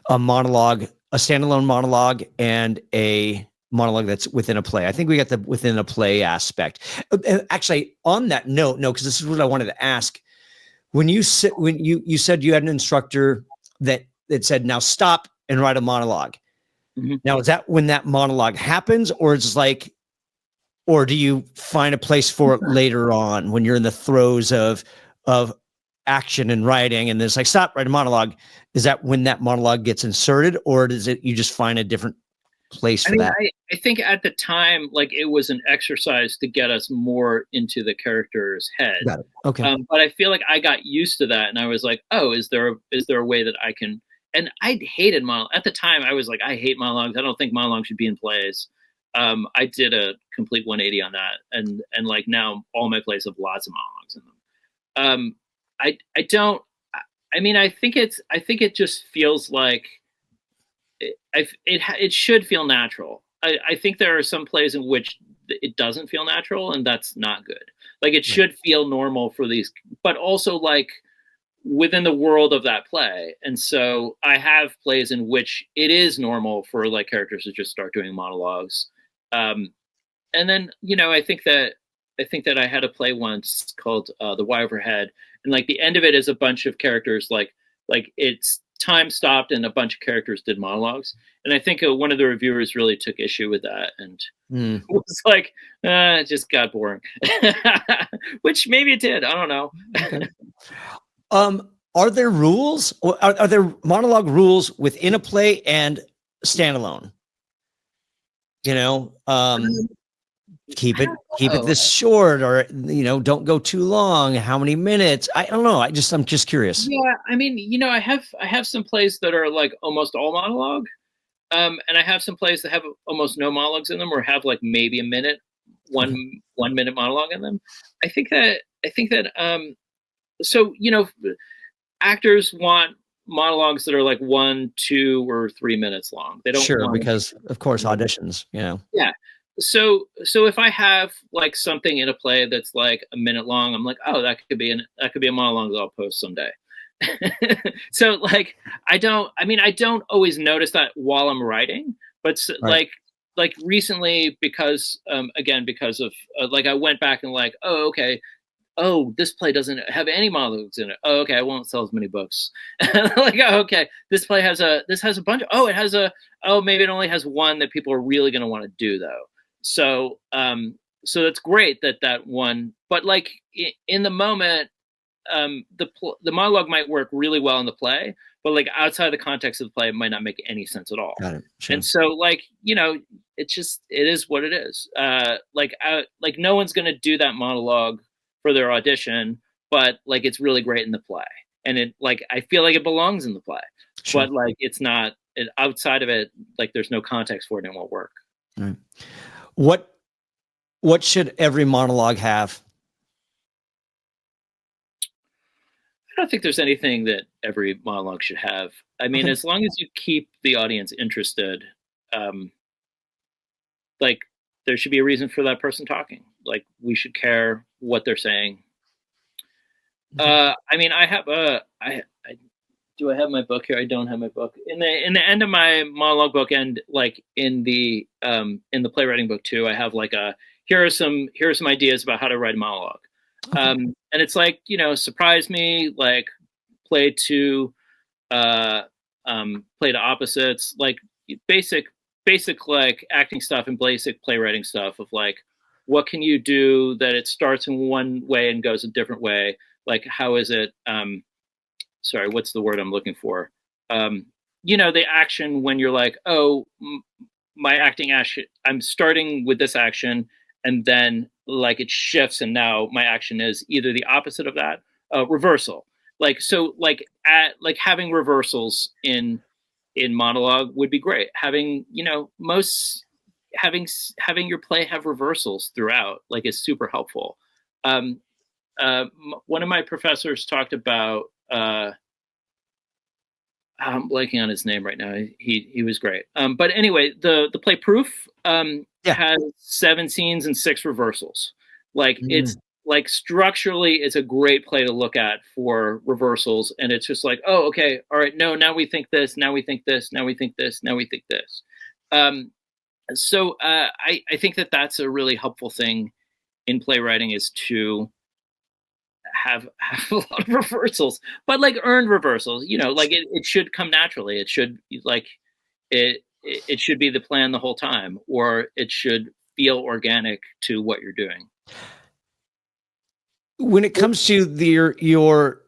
a monologue, a standalone monologue, and a monologue that's within a play. I think we got the within a play aspect. Actually, on that note, no, because this is what I wanted to ask. When you said you had an instructor that said, now stop and write a monologue. Mm-hmm. Now, is that when that monologue happens, or it's like, or do you find a place for it later on when you're in the throes of action and writing, and it's like, stop, write a monologue? Is that when that monologue gets inserted, or does it, you just find a different place for that? I think at the time, like, it was an exercise to get us more into the character's head. Got it. Okay. But I feel like I got used to that, and I was like, oh, is there a way that I can? And I hated monologues at the time. I was like, I hate monologues. I don't think monologues should be in plays. I did a complete 180 on that, and like now all my plays have lots of monologues in them. I don't. I mean, I think it just feels like it should feel natural. I think there are some plays in which it doesn't feel natural, and that's not good. Like, it should feel normal for these, but also like within the world of that play. And so I have plays in which it is normal for like characters to just start doing monologues. And then, I think that I had a play once called The Y Overhead, and like the end of it is a bunch of characters, like it's time stopped and a bunch of characters did monologues. And I think one of the reviewers really took issue with that, and was like, it just got boring, which maybe it did. I don't know. Okay. Are there rules? Are there monologue rules within a play and standalone? Keep it this short, or don't go too long. How many minutes? I don't know. I'm just curious. Yeah, I mean, I have some plays that are like almost all monologue, and I have some plays that have almost no monologues in them, or have like maybe a minute, one minute monologue in them. I think that so actors want monologues that are like 1, 2, or 3 minutes long. They don't because of course auditions. Yeah. So if I have like something in a play that's like a minute long, I'm like, oh, that could be a monologue that I'll post someday. So like, I don't always notice that while I'm writing, but right. like recently, because because of like, I went back and like, oh, okay. Oh, this play doesn't have any monologues in it. Oh, okay, I won't sell as many books. Like, oh, okay, this has a bunch of, maybe it only has one that people are really going to want to do though. So, so that's great that one, but like in the moment, the monologue might work really well in the play, but like outside the context of the play, it might not make any sense at all. Got it. Sure. And so like, it is what it is. Like no one's going to do that monologue for their audition, but like, it's really great in the play. And it, like, I feel like it belongs in the play, sure. But like, it's not outside of it. Like, there's no context for it and it won't work. Right. What should every monologue have? I don't think there's anything that every monologue should have. I mean, as long as you keep the audience interested, like, there should be a reason for that person talking. Like, we should care what they're saying. I mean, I have do I have my book here? I don't have my book. In the end of my monologue book, and like in the playwriting book too, I have like here are some ideas about how to write a monologue. Okay. And it's like, surprise me, like play to opposites, like basic like acting stuff and basic playwriting stuff of like, what can you do that it starts in one way and goes a different way? Like, how is it, sorry, what's the word I'm looking for? The action when you're like, oh, my acting action, I'm starting with this action, and then like it shifts, and now my action is either the opposite of that, reversal. Like, so like having reversals in monologue would be great. Having, having your play have reversals throughout, like, is super helpful. One of my professors talked about, I'm blanking on his name right now. He was great. But anyway, the play Proof, has 7 scenes and 6 reversals. Like it's like structurally, it's a great play to look at for reversals. And it's just like, oh, okay, all right, no, now we think this, now we think this, now we think this, now we think this. So I think that that's a really helpful thing in playwriting, is to have a lot of reversals, but like earned reversals, you know, like it should come naturally. It should like it should be the plan the whole time, or it should feel organic to what you're doing. When it comes to your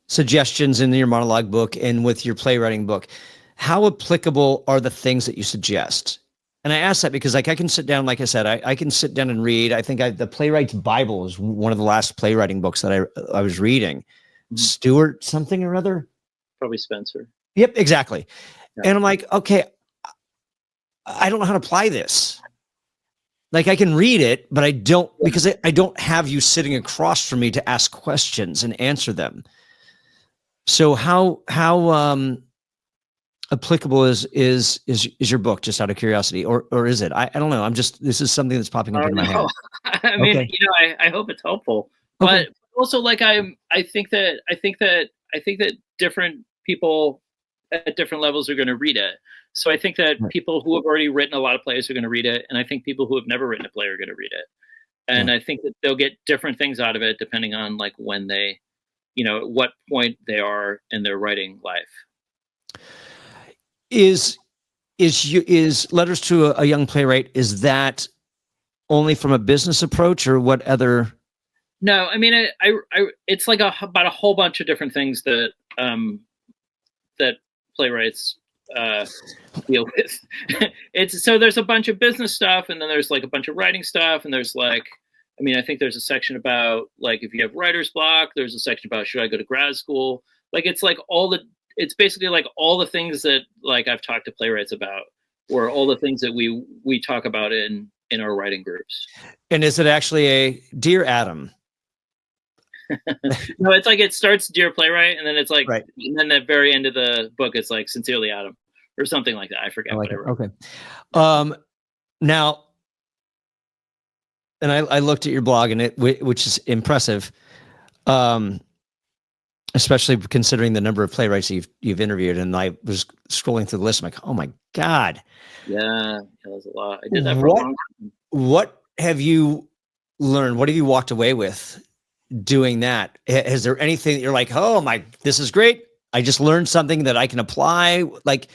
suggestions in your monologue book and with your playwriting book, how applicable are the things that you suggest? And I ask that because, like, I can sit down, like I said, I can sit down and read. I think the Playwright's Bible is one of the last playwriting books that I was reading. Stuart something or other. Probably Spencer. Yep, exactly. Yeah. And I'm like, okay, I don't know how to apply this. Like, I can read it, but I don't, because I don't have you sitting across from me to ask questions and answer them. So how applicable is your book, just out of curiosity, or is it? I don't know. This is something that's popping up in my head. I mean, okay. You know, I hope it's helpful, but also, like, I think that different people at different levels are going to read it. So I think that people who have already written a lot of plays are going to read it, and I think people who have never written a play are going to read it. And I think that they'll get different things out of it depending on, like, when they, you know, at what point they are in their writing life. Is Letters to a Young Playwright, is that only from a business approach, or what other? No, I mean, it's like about a whole bunch of different things that that playwrights deal with. So there's a bunch of business stuff, and then there's like a bunch of writing stuff, and there's like, I mean, I think there's a section about, like, if you have writer's block, there's a section about, should I go to grad school? Like, it's like it's basically like all the things that, like, I've talked to playwrights about, or all the things that we talk about in our writing groups. And is it actually a Dear Adam? No, it's like, it starts Dear Playwright, and then it's like, right. And then at the very end of the book, it's like, Sincerely Adam, or something like that. I forget. I like it. Okay. Now, and I looked at your blog, and which is impressive, especially considering the number of playwrights you've interviewed. And I was scrolling through the list. I'm like, oh my God. Yeah, that was a lot. I did that for a long time. What have you learned? What have you walked away with doing that? Is there anything that you're like, oh my, this is great, I just learned something that I can apply? Like,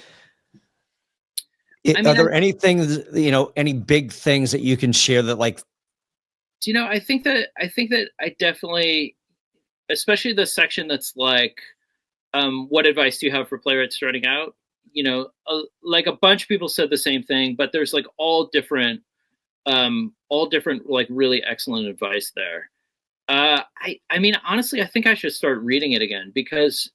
are there anything, you know, any big things that you can share that, like, you know, I think that I definitely, especially the section that's like, what advice do you have for playwrights starting out? You know, like, a bunch of people said the same thing, but there's like all different like really excellent advice there. I mean, honestly, I think I should start reading it again, because,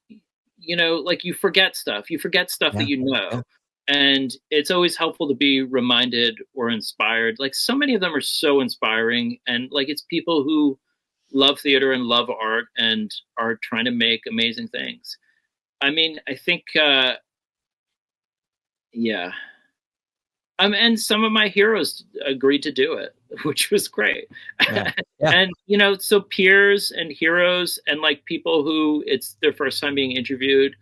you know, like, you forget stuff that you know. And it's always helpful to be reminded or inspired. Like, so many of them are so inspiring, and, like, it's people who love theater and love art and are trying to make amazing things. I mean, I think, yeah. And some of my heroes agreed to do it, which was great. Yeah. Yeah. And, you know, so peers and heroes and, like, people who it's their first time being interviewed.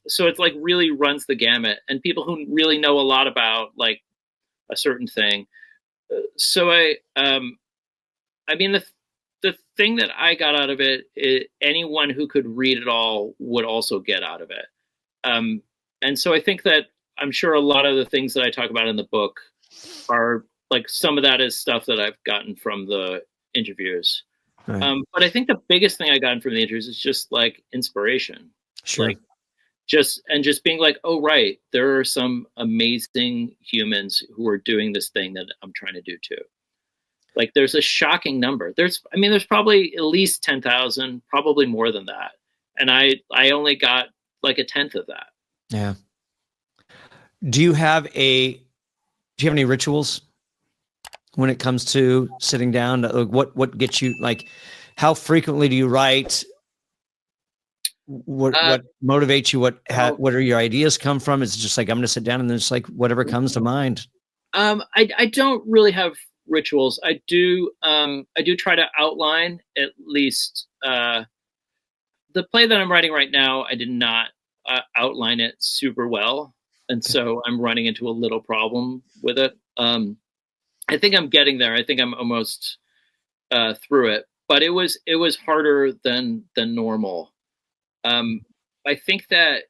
So it's like really runs the gamut, and people who really know a lot about, like, a certain thing. So I mean, the thing that I got out of it, anyone who could read it all would also get out of it. And so I think that, I'm sure a lot of the things that I talk about in the book are, like, some of that is stuff that I've gotten from the interviews. Right. But I think the biggest thing I gotten from the interviews is just, like, inspiration. Sure. Like, just being like, oh, right, there are some amazing humans who are doing this thing that I'm trying to do too. Like, there's a shocking number. There's probably at least 10,000, probably more than that. And I only got like a tenth of that. Yeah. Do you have any rituals when it comes to sitting down? What gets you, like, how frequently do you write? What motivates you? What are your ideas come from? It's just like, I'm going to sit down and then it's like whatever comes to mind. I don't really have rituals. I do try to outline at least the play that I'm writing right now. I did not outline it super well, and so I'm running into a little problem with it. I think I'm getting there. I think I'm almost through it, but it was harder than normal. I think that,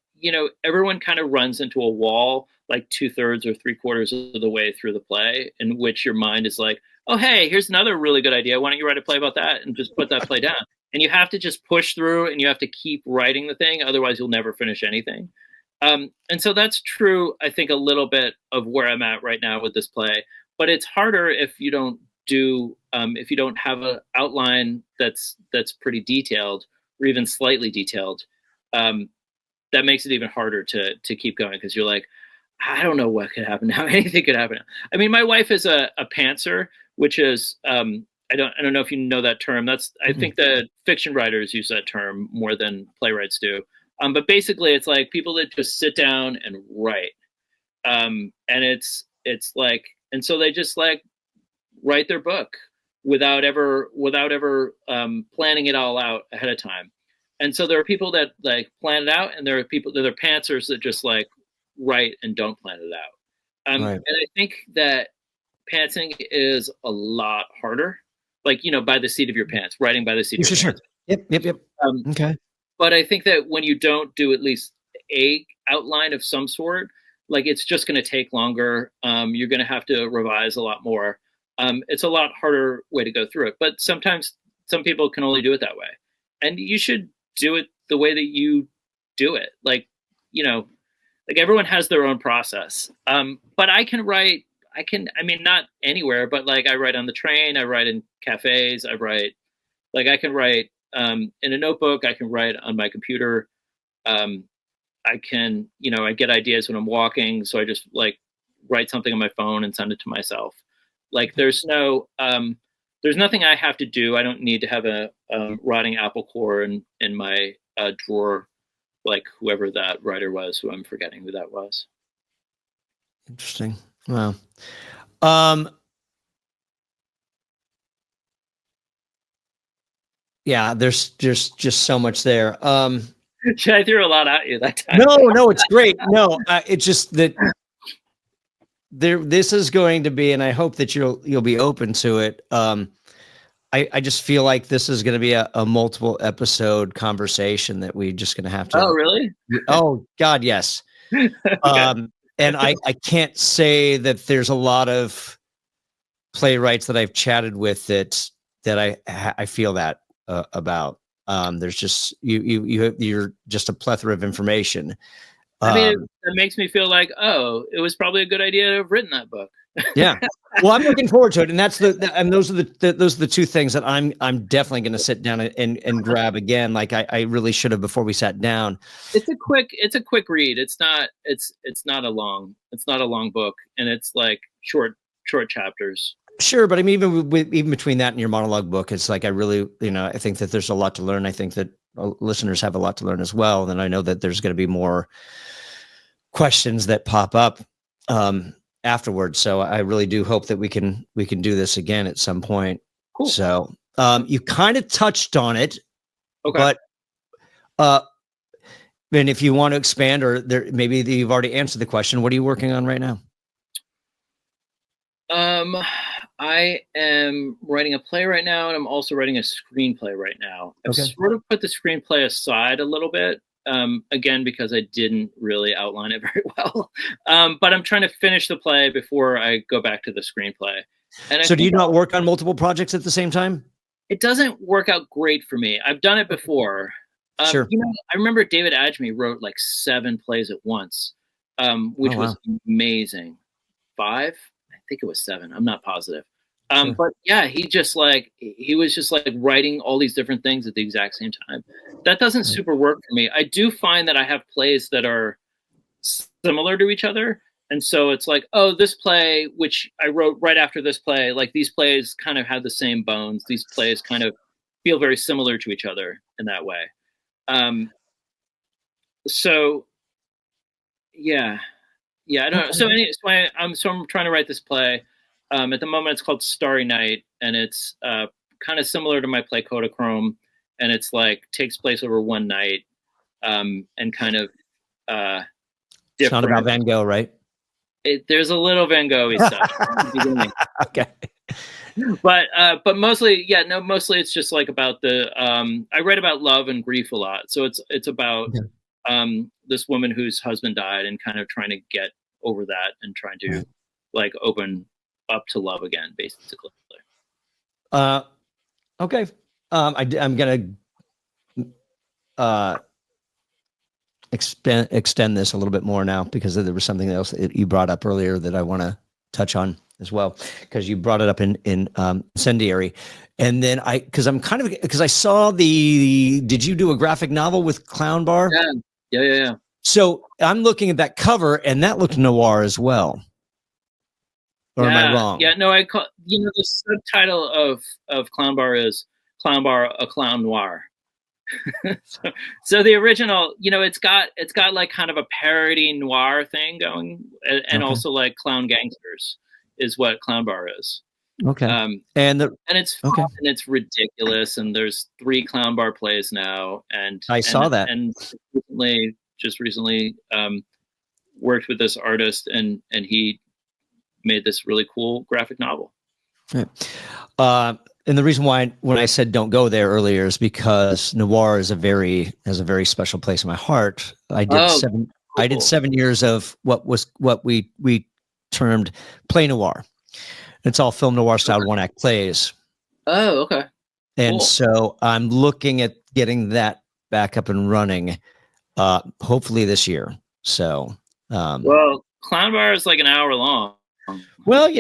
everyone kind of runs into a wall like 2/3 or 3/4 of the way through the play, in which your mind is like, oh, hey, here's another really good idea. Why don't you write a play about that and just put that play down? And you have to just push through and you have to keep writing the thing. Otherwise, you'll never finish anything. And so that's true, I think, a little bit of where I'm at right now with this play. But it's harder if you don't if you don't have an outline that's pretty detailed or even slightly detailed. That makes it even harder to keep going, because you're like, I don't know what could happen now. Anything could happen. I mean, my wife is a pantser, which is I don't know if you know that term. That's I think the fiction writers use that term more than playwrights do. But basically, it's like people that just sit down and write, and it's like, and so they just like write their book without ever planning it all out ahead of time. And so there are people that like plan it out, and there are people that are pantsers that just like write and don't plan it out. Right. And I think that pantsing is a lot harder, like, by the seat of your pants, writing by the seat of your pants. Yep. Okay. But I think that when you don't do at least a outline of some sort, like, it's just going to take longer. You're going to have to revise a lot more. It's a lot harder way to go through it. But sometimes some people can only do it that way. And you should do it the way that you do it. Like, like everyone has their own process. But I can write, I mean, not anywhere, but like I write on the train, I write in cafes, I can write in a notebook, I can write on my computer. I can, I get ideas when I'm walking. So I just like write something on my phone and send it to myself. Like there's nothing I have to do. I don't need to have a rotting apple core in my drawer, like whoever that writer was, who I'm forgetting who that was. Interesting. Wow. Yeah, there's just so much there. Should I threw a lot at you that time? No, it's great. No, it's just that this is going to be, and I hope that you'll be open to it. I just feel like this is going to be a multiple episode conversation that we're just going to have to. Oh, really? Oh God, yes. Okay. And I can't say that there's a lot of playwrights that I've chatted with that I feel that about. There's just you're just a plethora of information. I mean, it makes me feel like, oh, it was probably a good idea to have written that book. Yeah. Well, I'm looking forward to it, and those are the two things that I'm definitely going to sit down and grab again. Like I really should have before we sat down. It's a quick read. It's not a long book, and it's like short chapters. Sure, but I mean, even between that and your monologue book, it's like I really, I think that there's a lot to learn. I think that listeners have a lot to learn as well, and I know that there's going to be more questions that pop up afterwards. So I really do hope that we can do this again at some point. Cool. So you kind of touched on it, okay, but and if you want to expand, or maybe you've already answered the question, what are you working on right now? I am writing a play right now, and I'm also writing a screenplay right now. I've sort of put the screenplay aside a little bit, again, because I didn't really outline it very well. But I'm trying to finish the play before I go back to the screenplay. And so do you not work on multiple projects at the same time? It doesn't work out great for me. I've done it before. Sure. I remember David Adjemi wrote like 7 plays at once, which was amazing. 5? I think it was 7. I'm not positive. Sure. But yeah, he was just like writing all these different things at the exact same time. That doesn't super work for me. I do find that I have plays that are similar to each other. And so it's like, oh, this play, which I wrote right after this play, like these plays kind of have the same bones. These plays kind of feel very similar to each other in that way. So yeah, I don't know. So anyway, I'm trying to write this play. At the moment, it's called Starry Night, and it's kind of similar to my play Kodachrome, and it's like takes place over one night, and kind of It's not about Van Gogh, right? There's a little Van Gogh-y stuff at the beginning. Okay. But mostly, mostly it's just like about the I write about love and grief a lot. So it's about this woman whose husband died and kind of trying to get over that and trying to like open up to love again, basically. Okay. I'm gonna extend this a little bit more now, because there was something else that you brought up earlier that I want to touch on as well, because you brought it up in Incendiary. And then because I saw did you do a graphic novel with Clown Bar? Yeah. So I'm looking at that cover, and that looked noir as well. Or am I wrong? Yeah, no, the subtitle of Clown Bar is Clown Bar, a Clown Noir. so the original, it's got like kind of a parody noir thing going, and also like clown gangsters is what Clown Bar is. Okay. And it's fun, and it's ridiculous, and there's 3 Clown Bar plays now, and I saw that, and just recently worked with this artist, and he made this really cool graphic novel. Right. And the reason why, when I said don't go there earlier, is because noir has a very special place in my heart. I did 7 years of what we termed play noir. It's all film noir style 1-act plays. Oh, okay. And so I'm looking at getting that back up and running, hopefully this year. So, well, Clown Bar is like an hour long. Well,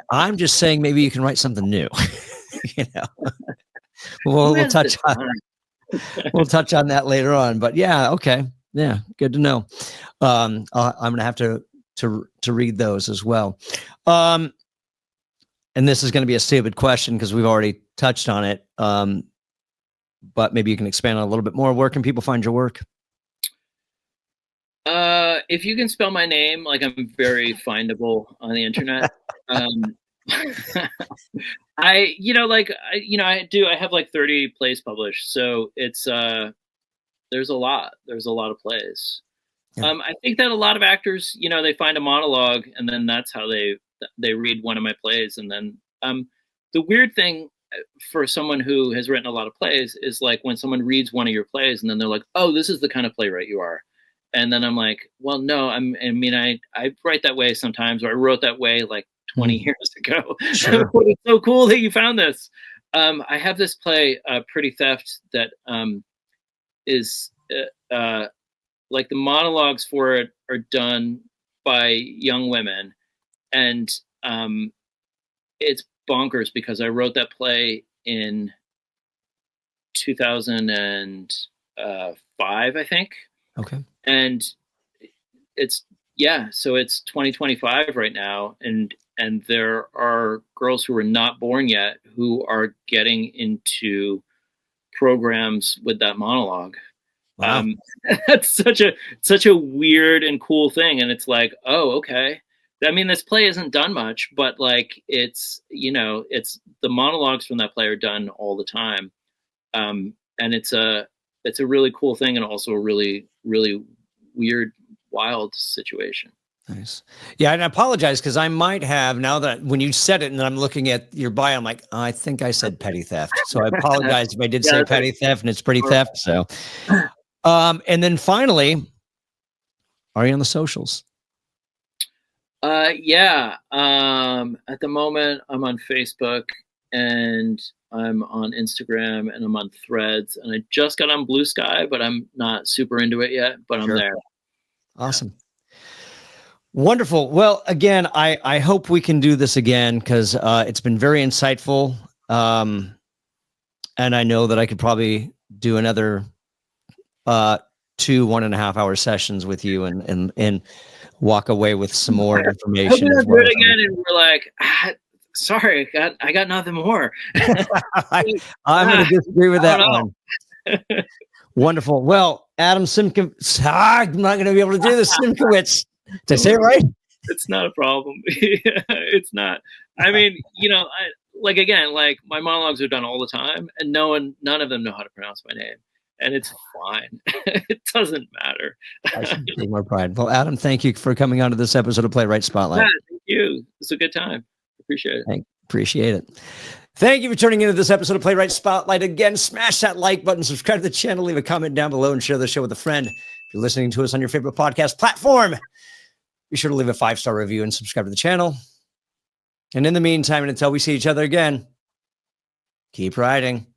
I'm just saying maybe you can write something new. We'll touch on that later on. But yeah, okay, yeah, good to know. I'm gonna have to read those as well. And this is going to be a stupid question because we've already touched on it. But maybe you can expand on it a little bit more. Where can people find your work? If you can spell my name, like, I'm very findable on the internet. I have like 30 plays published, so it's there's a lot of plays. Yeah. I think that a lot of actors, they find a monologue, and then that's how they read one of my plays. And then the weird thing for someone who has written a lot of plays is like when someone reads one of your plays and then they're like, oh, this is the kind of playwright you are. And then I'm like, well, no, I write that way sometimes, or I wrote that way like 20 years ago. Sure. It's so cool that you found this. I have this play, Pretty Theft, that is like the monologues for it are done by young women. And it's bonkers because I wrote that play in 2005, I think. Okay. And so it's 2025 right now, and there are girls who are not born yet who are getting into programs with that monologue. Wow. That's such a weird and cool thing, and it's like, oh, okay. I mean, this play isn't done much, but like it's the monologues from that play are done all the time, and it's a really cool thing, and also a really, really weird, wild situation. Nice. Yeah, and I apologize because I might have, now that when you said it and I'm looking at your bio, I'm like, oh, I think I said petty theft. So I apologize if I did say petty theft, and it's pretty theft. So, and then finally, are you on the socials? Yeah. At the moment, I'm on Facebook, and I'm on Instagram, and I'm on Threads, and I just got on Blue Sky, but I'm not super into it yet, but I'm there. Awesome. Wonderful. Well, again, I hope we can do this again, because it's been very insightful. And I know that I could probably do another 2 1.5-hour sessions with you and walk away with some more information. We'll do it again, and we're like, sorry, I got nothing more. I'm going to disagree with that one. Wonderful. Well, Adam Szymkowicz, I'm not going to be able to do this. Szymkowicz. Did I say it right? It's not a problem. It's not. I mean, again, my monologues are done all the time, and none of them know how to pronounce my name, and it's fine. It doesn't matter. I should take more pride. Well, Adam, thank you for coming on to this episode of Playwright Spotlight. Yeah, thank you. It's a good time. Appreciate it. Appreciate it. Thank you for tuning into this episode of Playwright Spotlight. Again, smash that like button, subscribe to the channel, leave a comment down below, and share the show with a friend. If you're listening to us on your favorite podcast platform, be sure to leave a 5-star review and subscribe to the channel. And in the meantime, and until we see each other again, keep writing.